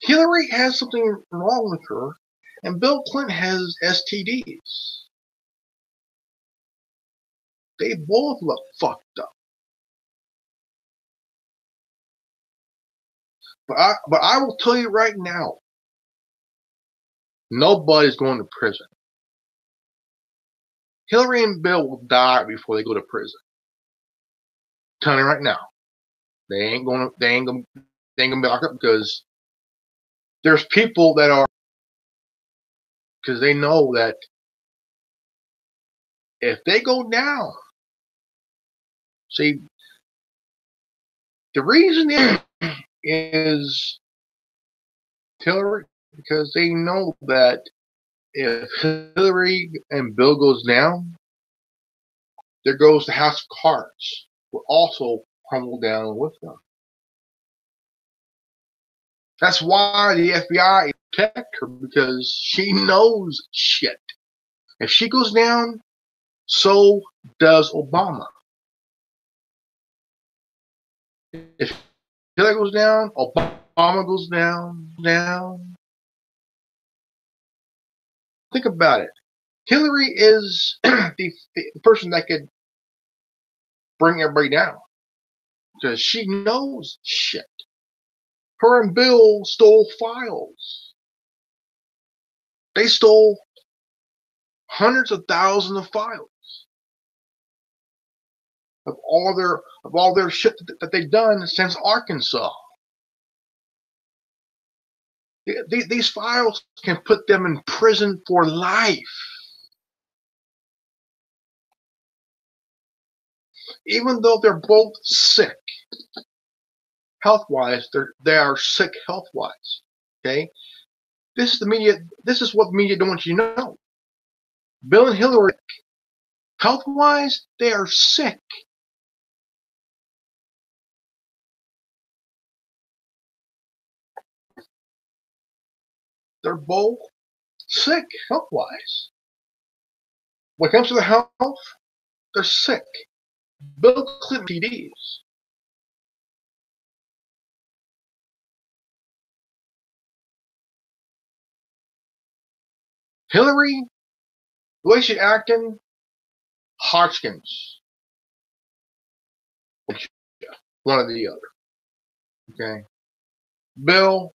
Speaker 1: Hillary has something wrong with her, and Bill Clinton has STDs. They both look fucked up. But I will tell you right now, nobody's going to prison. Hillary and Bill will die before they go to prison. I'm telling you right now, they ain't gonna be locked up because there's people that are, because they know that if they go down, see, the reason is Hillary, because they know that if Hillary and Bill goes down, there goes the House of Cards, will also crumble down with them. That's why the FBI protect her, because she knows shit. If she goes down, so does Obama. If Hillary goes down, Obama goes down. Think about it. Hillary is the person that could bring everybody down because she knows shit. Her and Bill stole files. They stole hundreds of thousands of files of all their shit that they've done since Arkansas. These files can put them in prison for life. Even though they're both sick health-wise, they are sick health-wise. Okay? This is the media. This is what the media don't want you to know. Bill and Hillary, health-wise, they are sick. They're both sick health-wise. When it comes to the health, they're sick. Bill Clinton PDs. Hillary, the way she's acting, Hodgkins. One or the other. Okay. Bill,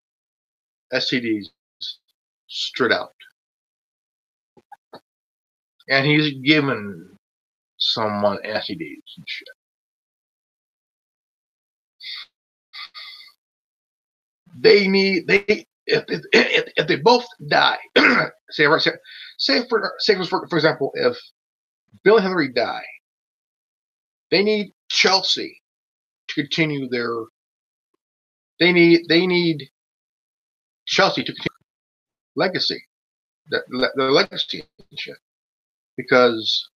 Speaker 1: STDs, straight out. And he's given someone STDs and shit. If they both die, say for example, if Bill and Hillary die, they need Chelsea to continue their. They need Chelsea to continue legacy, the legacy and shit, because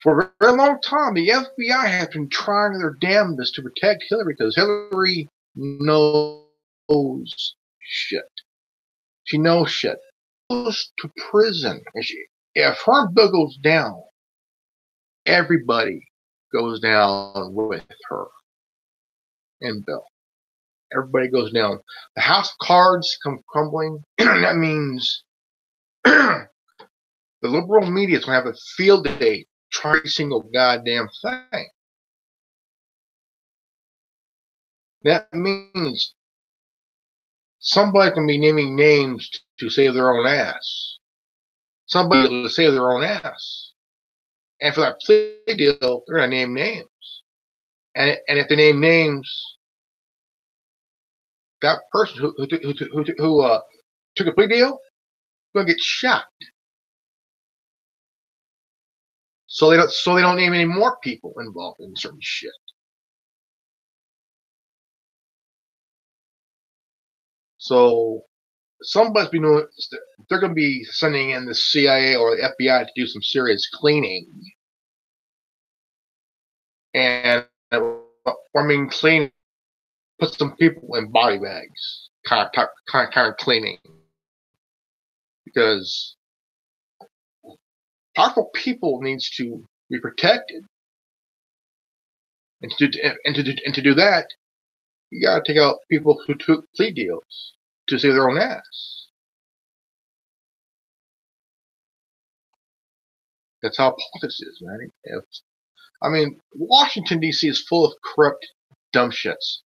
Speaker 1: for a very long time the FBI has been trying their damnedest to protect Hillary because Hillary knows shit. She knows shit. She goes to prison. If her bill goes down, everybody goes down with her and Bill. Everybody goes down. The house of cards come crumbling. That means the liberal media is going to have a field day trying every single goddamn thing. That means somebody can be naming names to save their own ass. Somebody will save their own ass. And for that plea deal, they're going to name names. And if they name names, that person who took a plea deal is going to get shot. So they don't name any more people involved in certain shit. So somebody's been doing. They're going to be sending in the CIA or the FBI to do some serious cleaning. And clean. Put some people in body bags, kind of cleaning, because powerful people needs to be protected, and to do that, you gotta take out people who took plea deals to save their own ass. That's how politics is, man. I mean, Washington D.C. is full of corrupt dumb shits.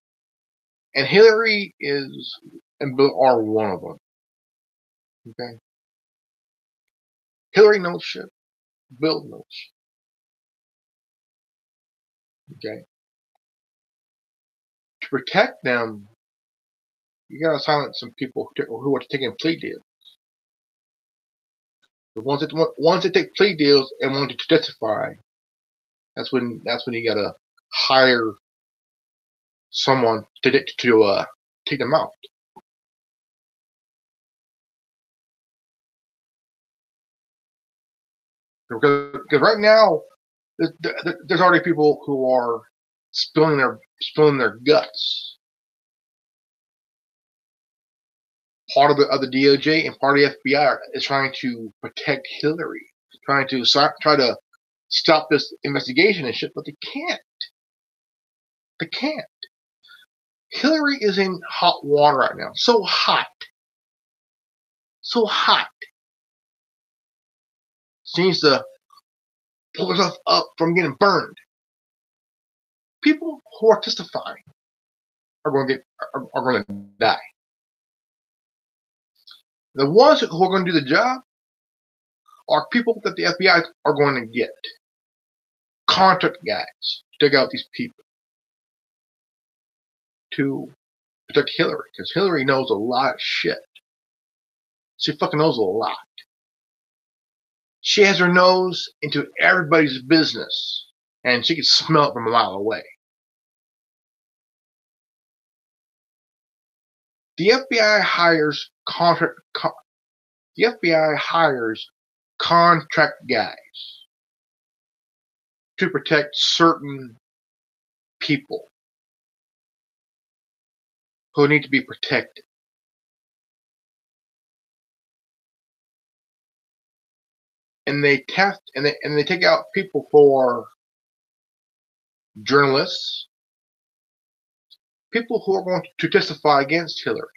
Speaker 1: And Hillary and Bill are one of them. Okay? Hillary knows shit. Bill knows shit. Okay? To protect them, you gotta silence some people who are taking plea deals. The ones that take plea deals and want to testify, that's when you gotta hire someone to take them out. Because right now, there's already people who are spilling their guts. Part of the DOJ and part of the FBI is trying to protect Hillary, try to stop this investigation and shit, but they can't. They can't. Hillary is in hot water right now. So hot. So hot. She needs to pull herself up from getting burned. People who are testifying are going to die. The ones who are going to do the job are people that the FBI are going to get. Contract guys to take out these people to protect Hillary, because Hillary knows a lot of shit. She fucking knows a lot. She has her nose into everybody's business, and she can smell it from a mile away. The FBI hires contract guys to protect certain people who need to be protected. And they test and they take out people for journalists, people who are going to testify against Hillary.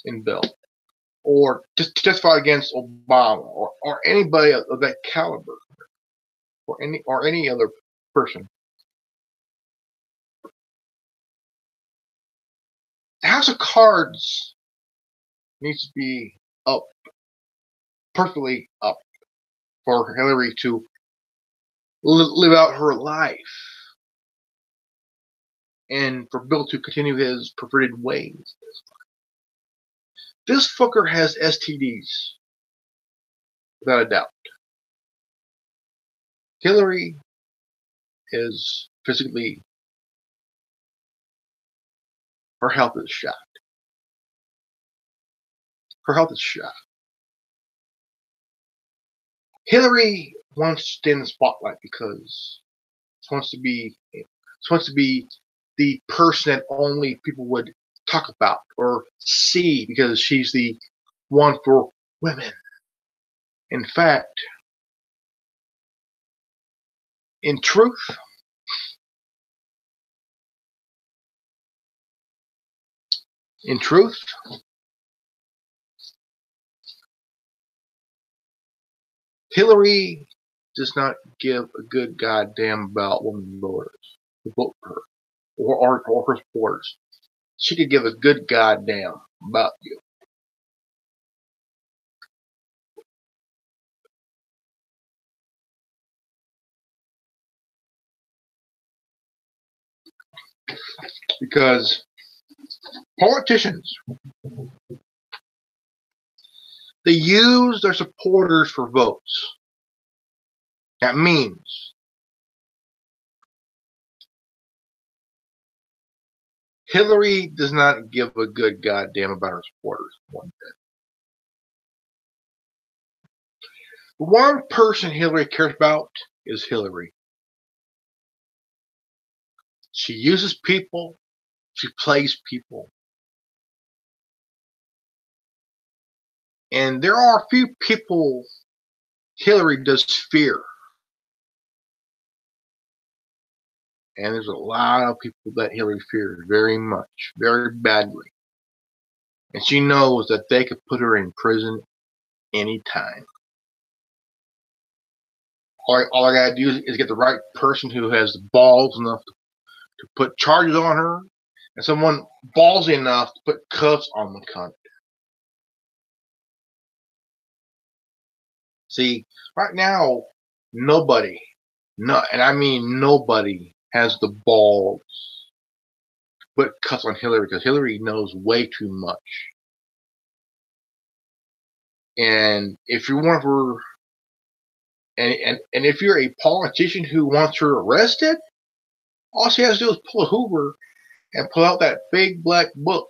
Speaker 1: In Bill, or just to testify against Obama, or anybody of that caliber, or any other person. The House of Cards needs to be up, perfectly up, for Hillary to live out her life, and for Bill to continue his perverted ways. This fucker has STDs, without a doubt. Hillary is physically, her health is shot. Her health is shot. Hillary wants to stay in the spotlight because she wants to be the person that only people would talk about or see because she's the one for women. In fact, in truth, in truth, Hillary does not give a good goddamn about women voters who vote for her or her supporters. She could give a good goddamn about you. Because politicians, they use their supporters for votes. That means Hillary does not give a good goddamn about her supporters one bit. The one person Hillary cares about is Hillary. She uses people. She plays people. And there are a few people Hillary does fear. And there's a lot of people that Hillary fears very much, very badly. And she knows that they could put her in prison anytime. All I gotta do is get the right person who has the balls enough to put charges on her, and someone ballsy enough to put cuffs on the cunt. See, right now, nobody, and I mean nobody, has the balls to put cuffs on Hillary because Hillary knows way too much. And if you want her, and if you're a politician who wants her arrested, all she has to do is pull a Hoover and pull out that big black book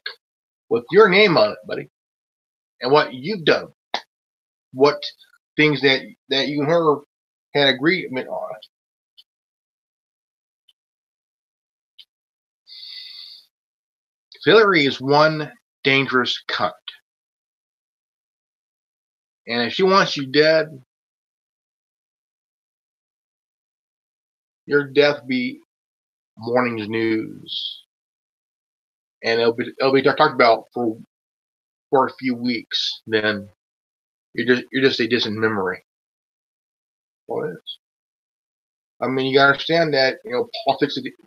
Speaker 1: with your name on it, buddy, and what you've done, what things that you and her had agreement on. Hillary is one dangerous cunt. And if she wants you dead, your death will be morning's news. And it'll be talked about for a few weeks. Then you're just a distant memory. Well, it is. I mean, you gotta understand that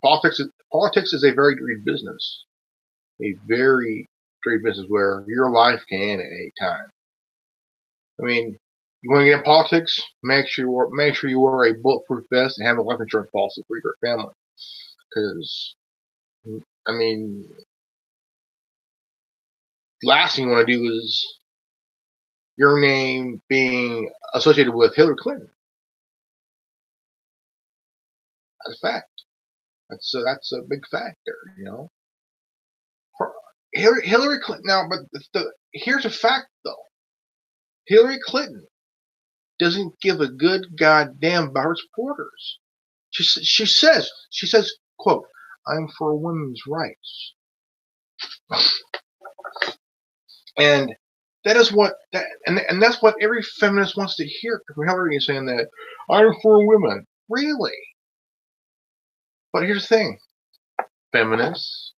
Speaker 1: politics is a very dirty business. A very dirty business where your life can end at any time. I mean, you want to get in politics? Make sure you wear a bulletproof vest and have a life insurance policy for your family. Because, I mean, the last thing you want to do is your name being associated with Hillary Clinton. That's a fact. That's a big factor, you know. Hillary Clinton. Now, but here's a fact though. Hillary Clinton doesn't give a good goddamn about her supporters. She says, quote, "I'm for women's rights," and that is what and that's what every feminist wants to hear. Hillary is saying that I'm for women, really. But here's the thing, feminists.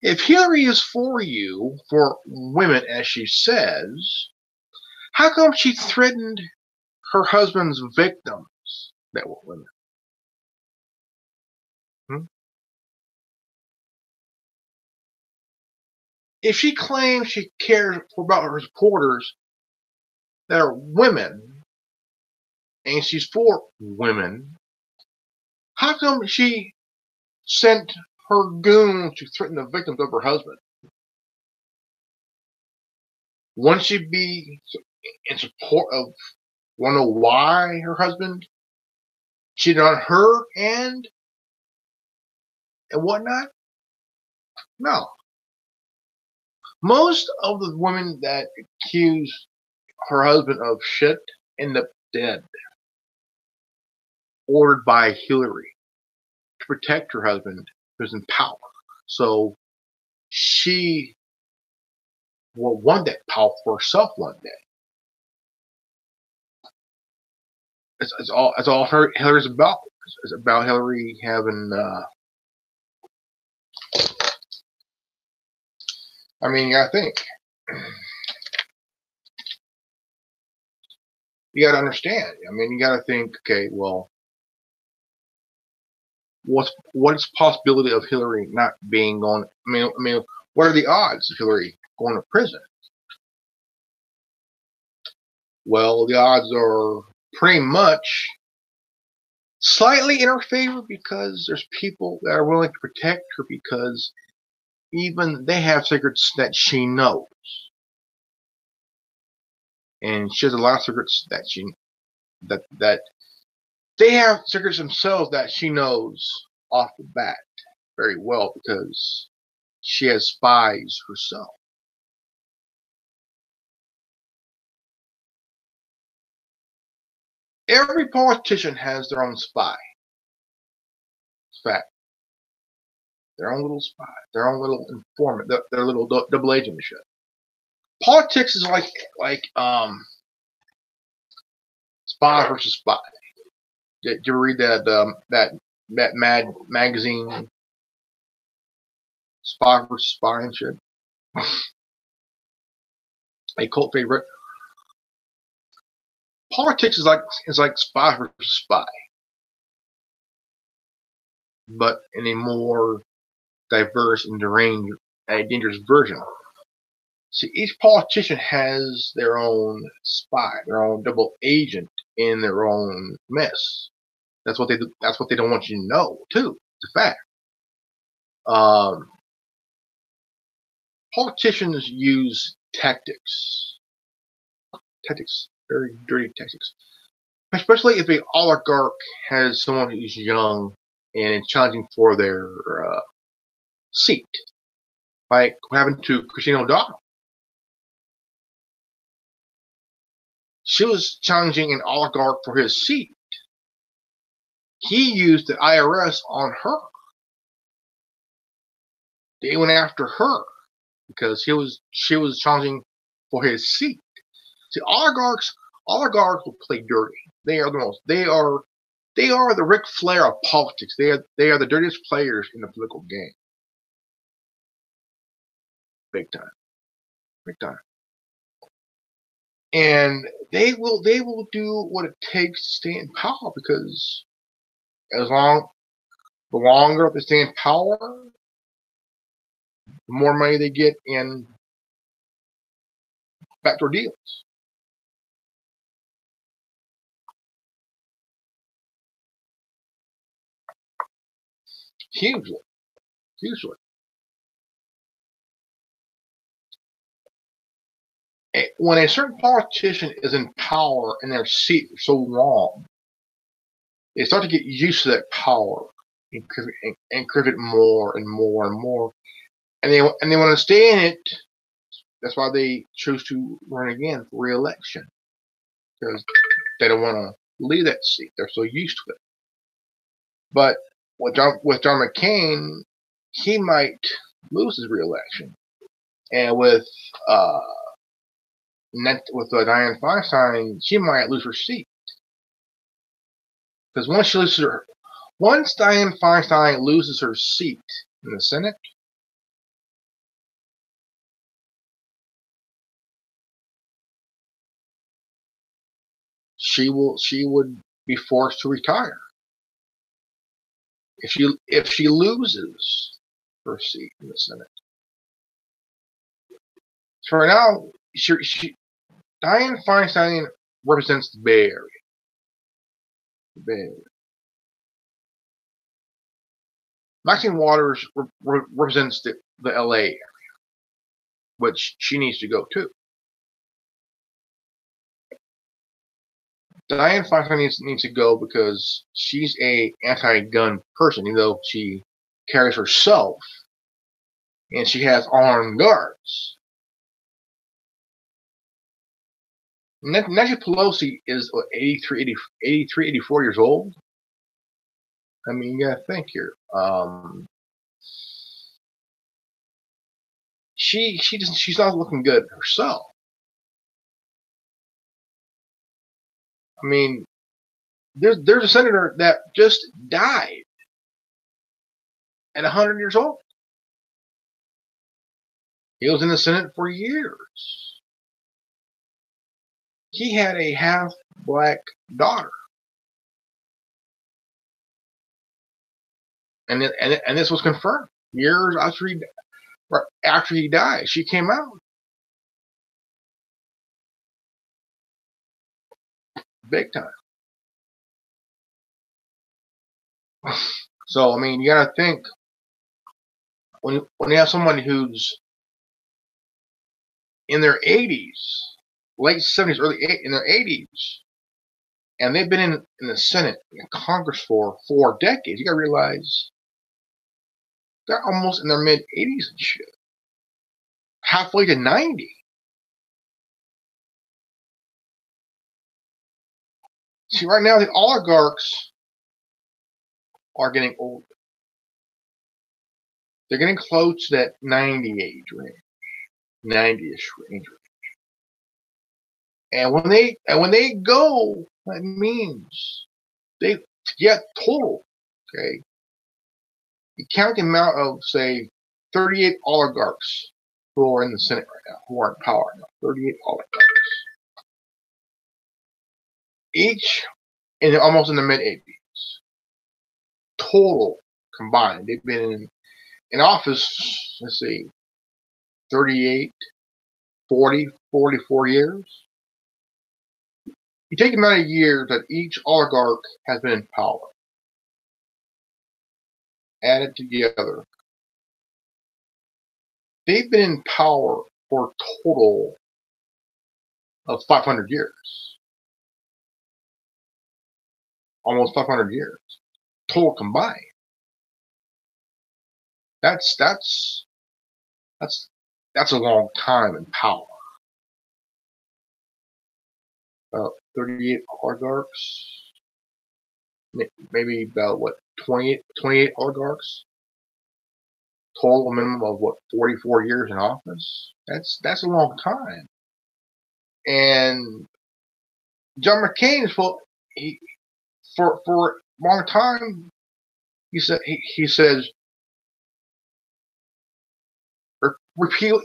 Speaker 1: If Hillary is for you, for women, as she says, how come she threatened her husband's victims that were women? Hmm? If she claims she cares about her supporters that are women, and she's for women, how come she sent her goons to threaten the victims of her husband? Wouldn't she be in support of Want to know why her husband cheated on her and whatnot? No. Most of the women that accuse her husband of shit end up dead, ordered by Hillary to protect her husband who's in power. So she will want that power for herself one day. It's all Hillary's about. It's about Hillary having. I mean, you gotta think. You gotta understand. I mean, you gotta think. Okay, well, what's the possibility of Hillary not being on? I mean, what are the odds of Hillary going to prison? Well, the odds are pretty much slightly in her favor because there's people that are willing to protect her because even they have secrets that she knows. And she has a lot of secrets that they have secrets themselves that she knows off the bat very well because she has spies herself. Every politician has their own spy. It's fact. Their own little spy, their own little informant, their little double agent shit. Politics is like spy versus spy. Did you read that Mad magazine, Spy versus Spy and shit? A cult favorite. Politics is like spy versus spy, but in a more diverse and deranged, dangerous version. See, each politician has their own spy, their own double agent in their own mess. That's what they do. That's what they don't want you to know, too. It's a fact. Politicians use tactics, very dirty tactics, especially if an oligarch has someone who's young and is challenging for their seat, like what happened to Christine O'Donnell. She was challenging an oligarch for his seat. He used the IRS on her. They went after her because she was challenging for his seat. See, oligarchs will play dirty. They are the Ric Flair of politics. They are the dirtiest players in the political game. Big time. Big time. And they will do what it takes to stay in power because the longer they stay in power, the more money they get in backdoor deals. Hugely. When a certain politician is in power in their seat for so long, they start to get used to that power and crave it more and more and more. And they want to stay in it. That's why they choose to run again for re-election. Because they don't want to leave that seat. They're so used to it. But with John McCain, he might lose his re-election. And with Dianne Feinstein, she might lose her seat. Because once Dianne Feinstein loses her seat in the Senate, she would be forced to retire. If she loses her seat in the Senate. So right now, Dianne Feinstein represents the Bay Area. Maxine Waters represents the LA area, which she needs to go to. Dianne Feinstein needs to go because she's a anti-gun person, even though she carries herself and she has armed guards. Nancy Pelosi is what, 83, 84 years old. I mean, you gotta think here. She's not looking good herself. I mean, there's a senator that just died at 100 years old. He was in the Senate for years. He had a half black daughter, and this was confirmed years after he died. She came out big time. So I mean, you gotta think when you have someone who's in their 80s, late 70s, in their 80s, and they've been in the Senate and Congress for 4 decades. You gotta realize they're almost in their mid 80s and shit, halfway to 90. See, right now the oligarchs are getting older. They're getting close to that 90 age range, 90-ish range. And when they go, that means they get total. Okay, you count the amount of, say, 38 oligarchs who are in the Senate right now, who are in power now. 38 oligarchs, each almost in the mid 80s, total combined. They've been in office, let's see, 38, 40, 44 years. You take the amount of years that each oligarch has been in power, add it together. They've been in power for a total of 500 years. Almost 500 years. Total combined. That's a long time in power. 38 oligarchs. Maybe about what, 28 oligarchs? Total minimum of what, 44 years in office? That's a long time. And John McCain is for a long time. He says repeal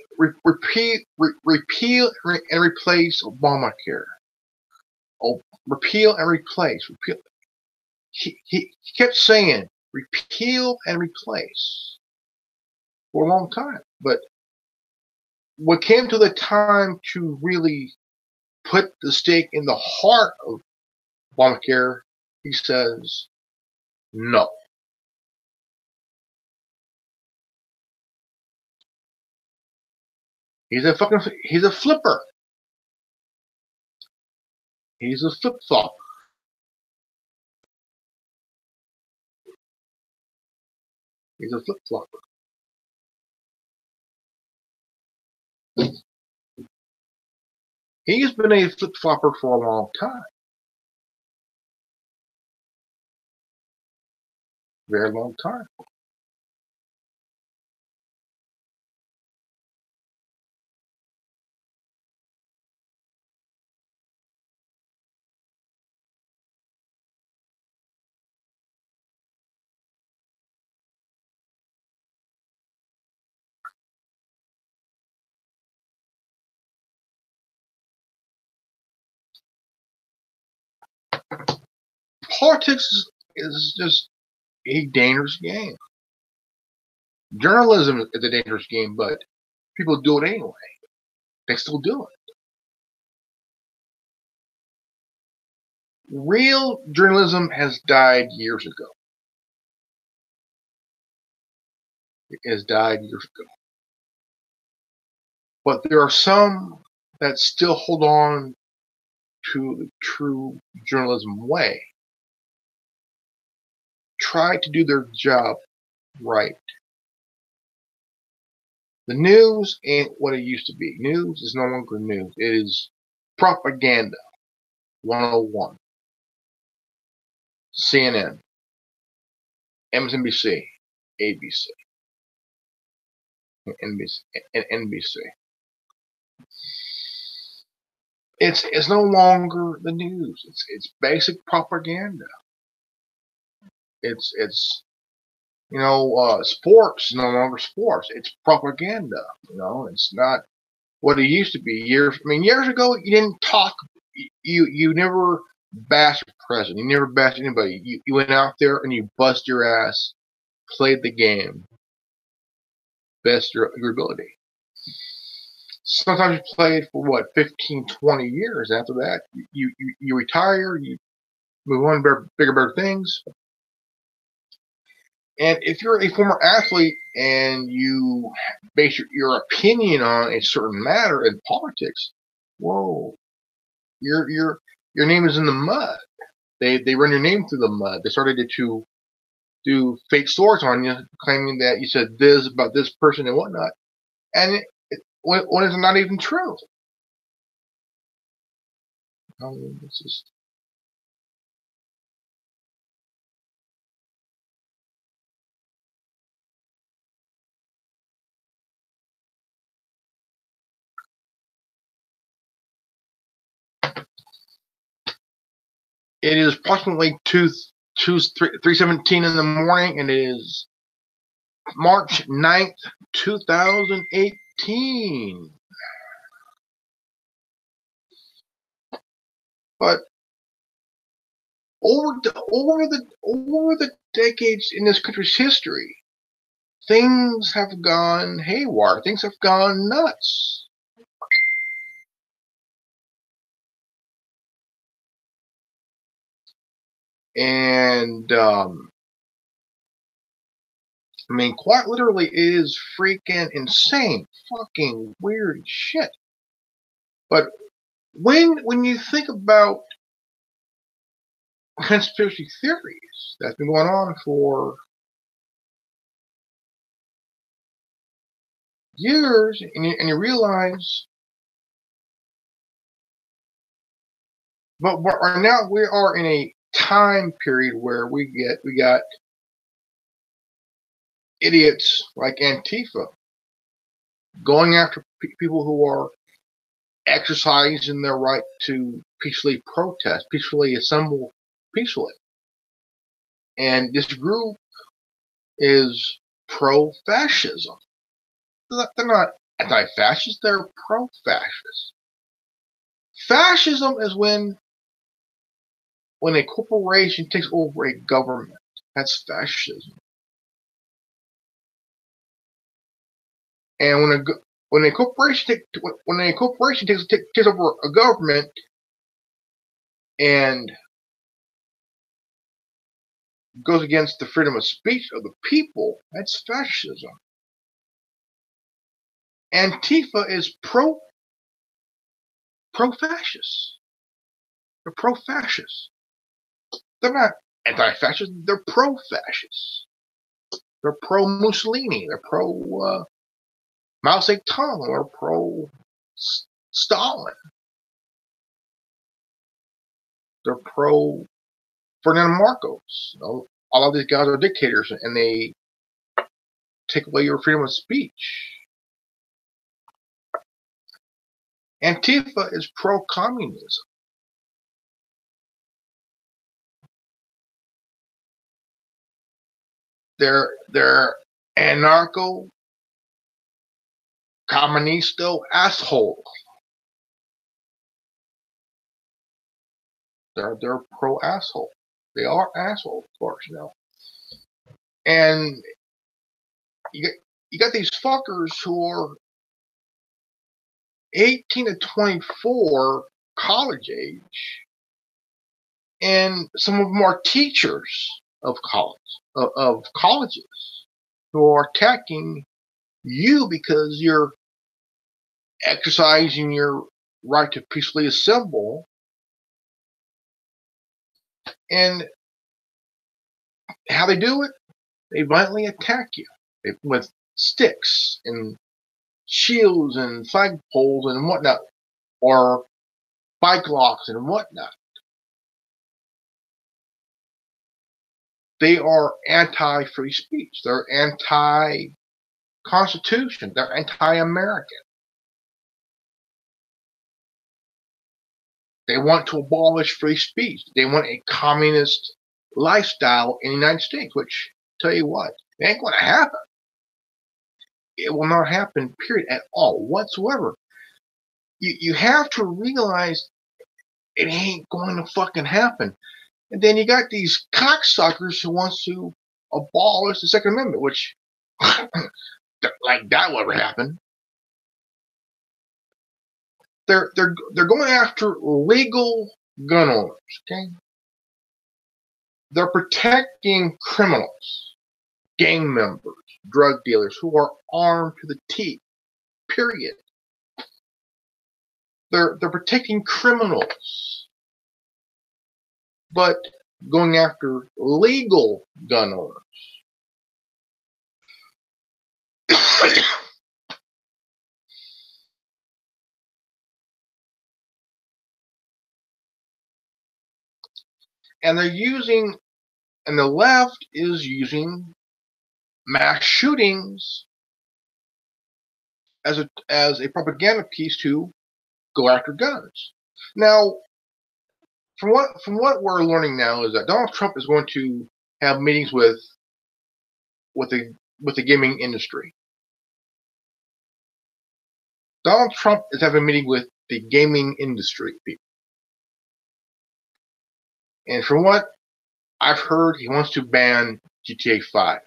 Speaker 1: and replace Obamacare. Oh, repeal and replace. Repeal. He kept saying repeal and replace for a long time. But what came to the time to really put the stake in the heart of Obamacare, he says no. He's a flipper. He's a flip-flopper. He's a flip-flopper. He's been a flip-flopper for a long time. Very long time. Politics is just a dangerous game. Journalism is a dangerous game, but people do it anyway. They still do it. Real journalism has died years ago. It has died years ago. But there are some that still hold on to the true journalism way. Try to do their job right. The news ain't what it used to be. News is no longer news. It is propaganda 101. CNN, MSNBC, ABC, and NBC. It's no longer the news. It's basic propaganda. It's sports is no longer sports. It's propaganda. It's not what it used to be. Years ago, you didn't talk. You never bashed the president. You never bashed anybody. You went out there and you bust your ass, played the game, best your ability. Sometimes you played for 15, 20 years. After that, you retire. You move on to bigger, better things. And if you're a former athlete and you base your opinion on a certain matter in politics, whoa, your name is in the mud. They run your name through the mud. They started to do fake stories on you, claiming that you said this about this person and whatnot, and when it's not even true. It's just. It is approximately 3:17 in the morning, and it is March 9th, 2018. But over the decades in this country's history, things have gone haywire. Things have gone nuts. And quite literally, it is freaking insane, fucking weird shit. But when you think about conspiracy theories that's been going on for years, and you realize, but now we are in a time period where we got idiots like Antifa going after people who are exercising their right to peacefully protest, peacefully assemble, peacefully. And this group is pro-fascism. They're not anti-fascist, they're pro-fascist. Fascism is when a corporation takes over a government. That's fascism. And when a corporation takes over a government and goes against the freedom of speech of the people, that's fascism. Antifa is pro-fascist. They're pro-fascist. They're not anti-fascist. They're pro-fascist. They're pro-Mussolini. They're pro Mao Zedong. They're pro-Stalin. They're pro Ferdinand Marcos. All of these guys are dictators, and they take away your freedom of speech. Antifa is pro-communism. They're anarcho-communisto assholes. They're pro-asshole. They are assholes, of course, And you got these fuckers who are 18 to 24, college age, and some of them are teachers of colleges who are attacking you because you're exercising your right to peacefully assemble And how they do it? They violently attack you with sticks and shields and flagpoles and whatnot, or bike locks and whatnot. They are anti-free speech. They're anti-Constitution. They're anti-American. They want to abolish free speech. They want a communist lifestyle in the United States, which, tell you what, it ain't going to happen. It will not happen, period, at all, whatsoever. You have to realize it ain't going to fucking happen. And then you got these cocksuckers who wants to abolish the Second Amendment, which, like, that will ever happen. They're going after legal gun owners, okay? They're protecting criminals, gang members, drug dealers who are armed to the teeth, period. They're protecting criminals, but going after legal gun owners. And they're using, and the left is using mass shootings as a propaganda piece to go after guns. Now, from what we're learning now is that Donald Trump is going to have meetings with the gaming industry. Donald Trump is having a meeting with the gaming industry people. And from what I've heard, he wants to ban GTA 5.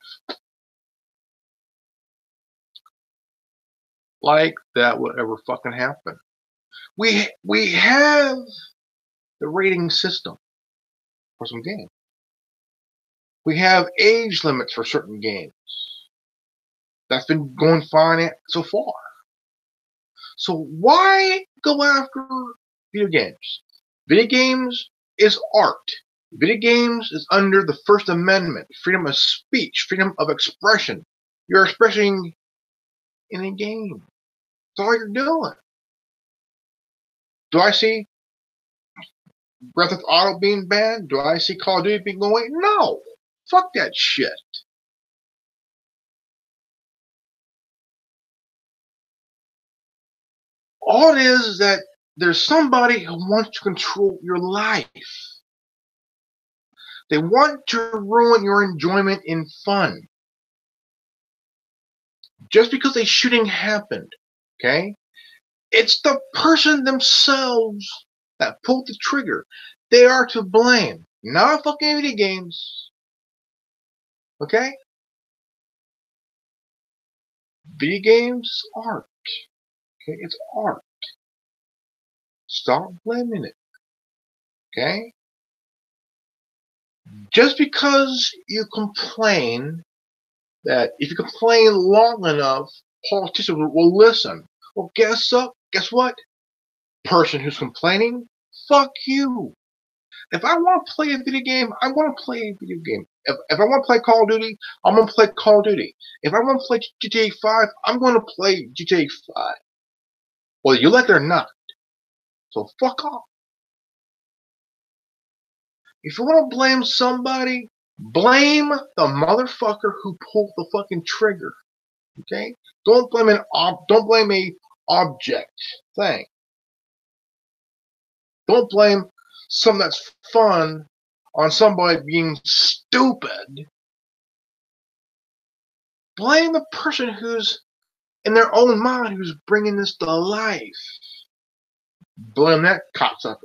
Speaker 1: Like that would ever fucking happen. We have the rating system for some games. We have age limits for certain games. That's been going fine so far. So why go after video games? Video games is art. Video games is under the First Amendment, freedom of speech, freedom of expression. You're expressing in a game. That's all you're doing. Do I see Grand Theft Auto being banned? Do I see Call of Duty being going away? No. Fuck that shit. All it is that there's somebody who wants to control your life. They want to ruin your enjoyment and fun. Just because a shooting happened, okay? It's the person themselves that pulled the trigger. They are to blame, not fucking video games. Okay? Video games is art. Okay? It's art. Stop blaming it. Okay? Just because you complain, that if you complain long enough, politicians will listen. Well, guess what? Person who's complaining, fuck you. If I want to play a video game, I want to play a video game. If I want to play Call of Duty, I'm going to play Call of Duty. If I want to play GTA 5, I'm going to play GTA 5. Whether you like it or not. So fuck off. If you want to blame somebody, blame the motherfucker who pulled the fucking trigger. Okay? Don't blame a object thing. Don't blame something that's fun on somebody being stupid. Blame the person who's in their own mind who's bringing this to life. Blame that cocksucker.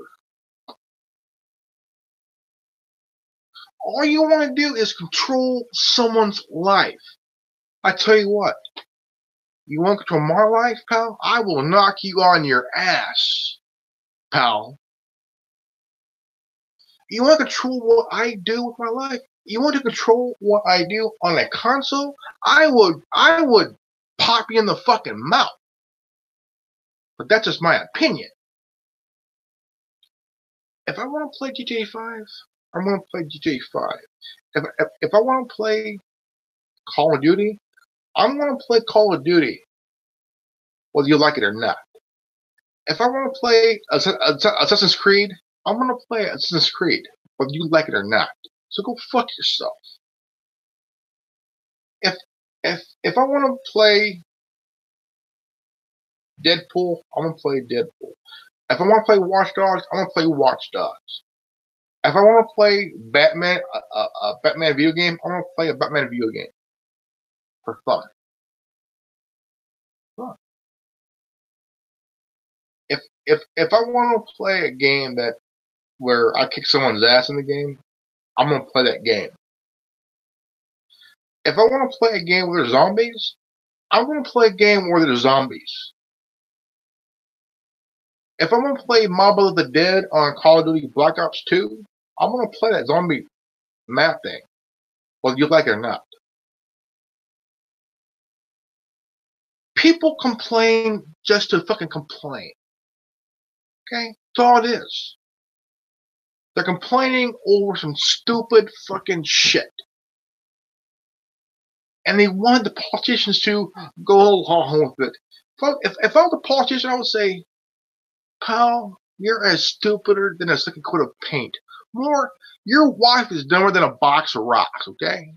Speaker 1: All you want to do is control someone's life. I tell you what, you want to control my life, pal? I will knock you on your ass, pal. You want to control what I do with my life? You want to control what I do on a console? I would pop you in the fucking mouth. But that's just my opinion. If I want to play GTA 5, I'm going to play GTA 5. If I want to play Call of Duty, I'm going to play Call of Duty, whether you like it or not. If I want to play Assassin's Creed, I'm going to play Assassin's Creed, whether you like it or not. So go fuck yourself. If if I want to play Deadpool, I'm going to play Deadpool. If I want to play Watch Dogs, I'm going to play Watch Dogs. If I want to play Batman, a Batman video game, I'm going to play a Batman video game for fun. If I want to play a game where I kick someone's ass in the game, I'm gonna play that game. If I want to play a game where there's zombies, I'm gonna play a game where there's zombies. If I want to play Mob of the Dead on Call of Duty Black Ops 2, I'm gonna play that zombie map thing, whether you like it or not. People complain just to fucking complain. Okay? That's all it is. They're complaining over some stupid fucking shit. And they want the politicians to go along with it. If I was a politician, I would say, pal, you're as stupider than a second coat of paint. Your wife is dumber than a box of rocks, okay?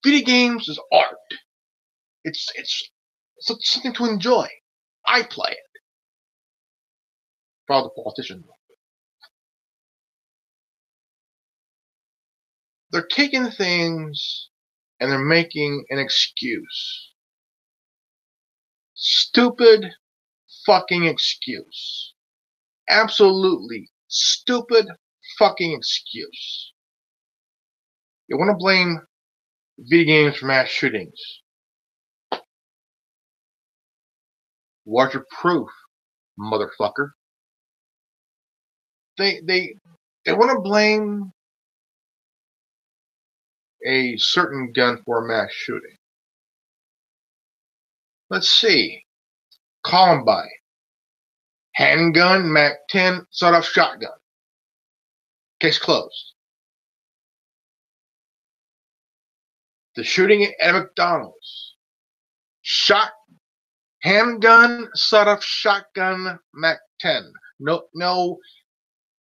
Speaker 1: Video games is art. It's something to enjoy. I play it. If I was a politician. They're taking things and they're making an excuse. Stupid fucking excuse. Absolutely stupid fucking excuse. You want to blame video games for mass shootings. What's your proof, motherfucker? They want to blame a certain gun for a mass shooting. Let's see. Columbine. Handgun, MAC-10, sawed-off shotgun. Case closed. The shooting at McDonald's. Handgun, sawed-off shotgun, MAC-10. No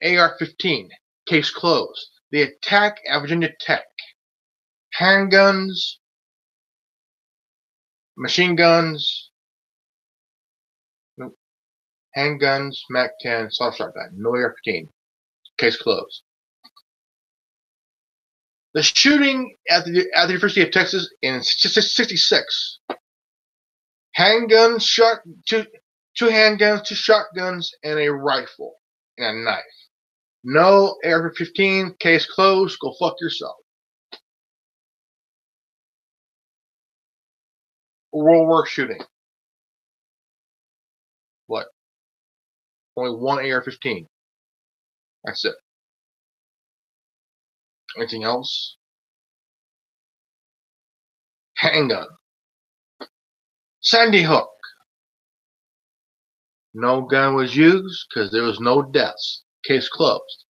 Speaker 1: AR-15. Case closed. The attack at Virginia Tech. Handguns, machine guns, handguns, MAC-10, sawed-off shotgun, no AR-15. Case closed. The shooting at the University of Texas in '66. Handguns, two handguns, 2 shotguns, and a rifle and a knife. No AR-15. Case closed. Go fuck yourself. World War shooting. What? Only 1 AR-15. That's it. Anything else? Handgun. Sandy Hook. No gun was used because there was no deaths. Case closed.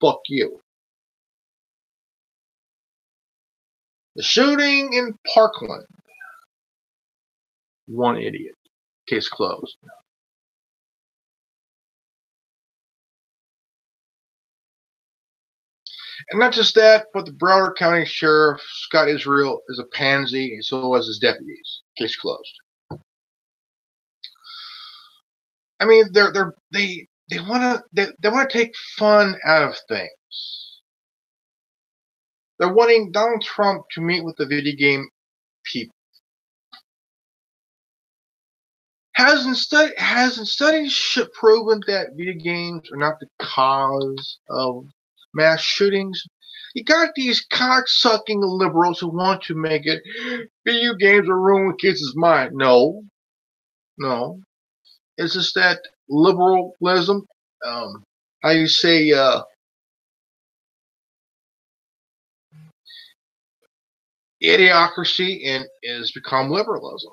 Speaker 1: Fuck you. The shooting in Parkland. 1 idiot. Case closed. And not just that, but the Broward County Sheriff, Scott Israel, is a pansy, and so was his deputies. Case closed. I mean, they want to take fun out of things. They're wanting Donald Trump to meet with the video game people. Hasn't studies proven that video games are not the cause of mass shootings? You got these cocksucking liberals who want to make it video games are ruining kids' mind. No. It's just that liberalism, how you say, idiocracy has become liberalism.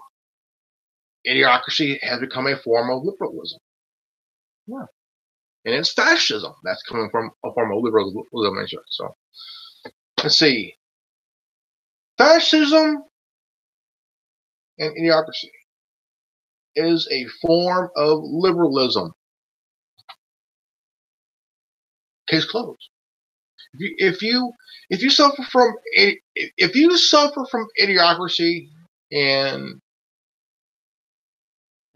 Speaker 1: Idiocracy has become a form of liberalism. Yeah. and it's fascism. That's coming from a form of liberalism. So let's see. Fascism and idiocracy is a form of liberalism. Case closed. If you suffer from idiocracy, and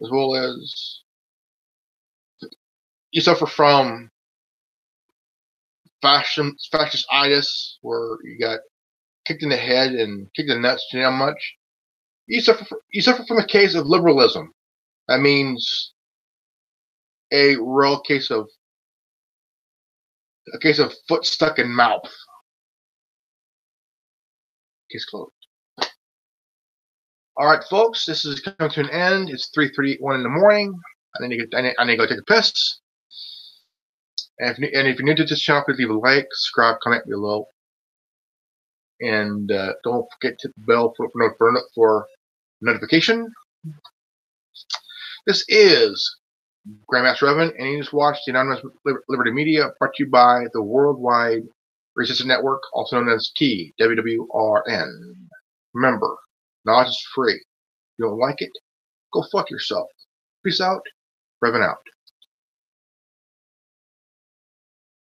Speaker 1: as well as you suffer from fascistitis, where you got kicked in the head and kicked in the nuts, you know how much you suffer from a case of liberalism. That means a real case of foot stuck in mouth. Case closed. All right, folks, this is coming to an end. It's 3:31 in the morning. I need to go take a piss. And if you're new to this channel, please leave a like, subscribe, comment below, and don't forget to hit the bell for notification. This is Grandmaster Evan, and you just watched the Anonymous Liberty Media, brought to you by the Worldwide Resistance Network, also known as TWWRN. Remember, knowledge is free. If you don't like it, go fuck yourself. Peace out. Revan out.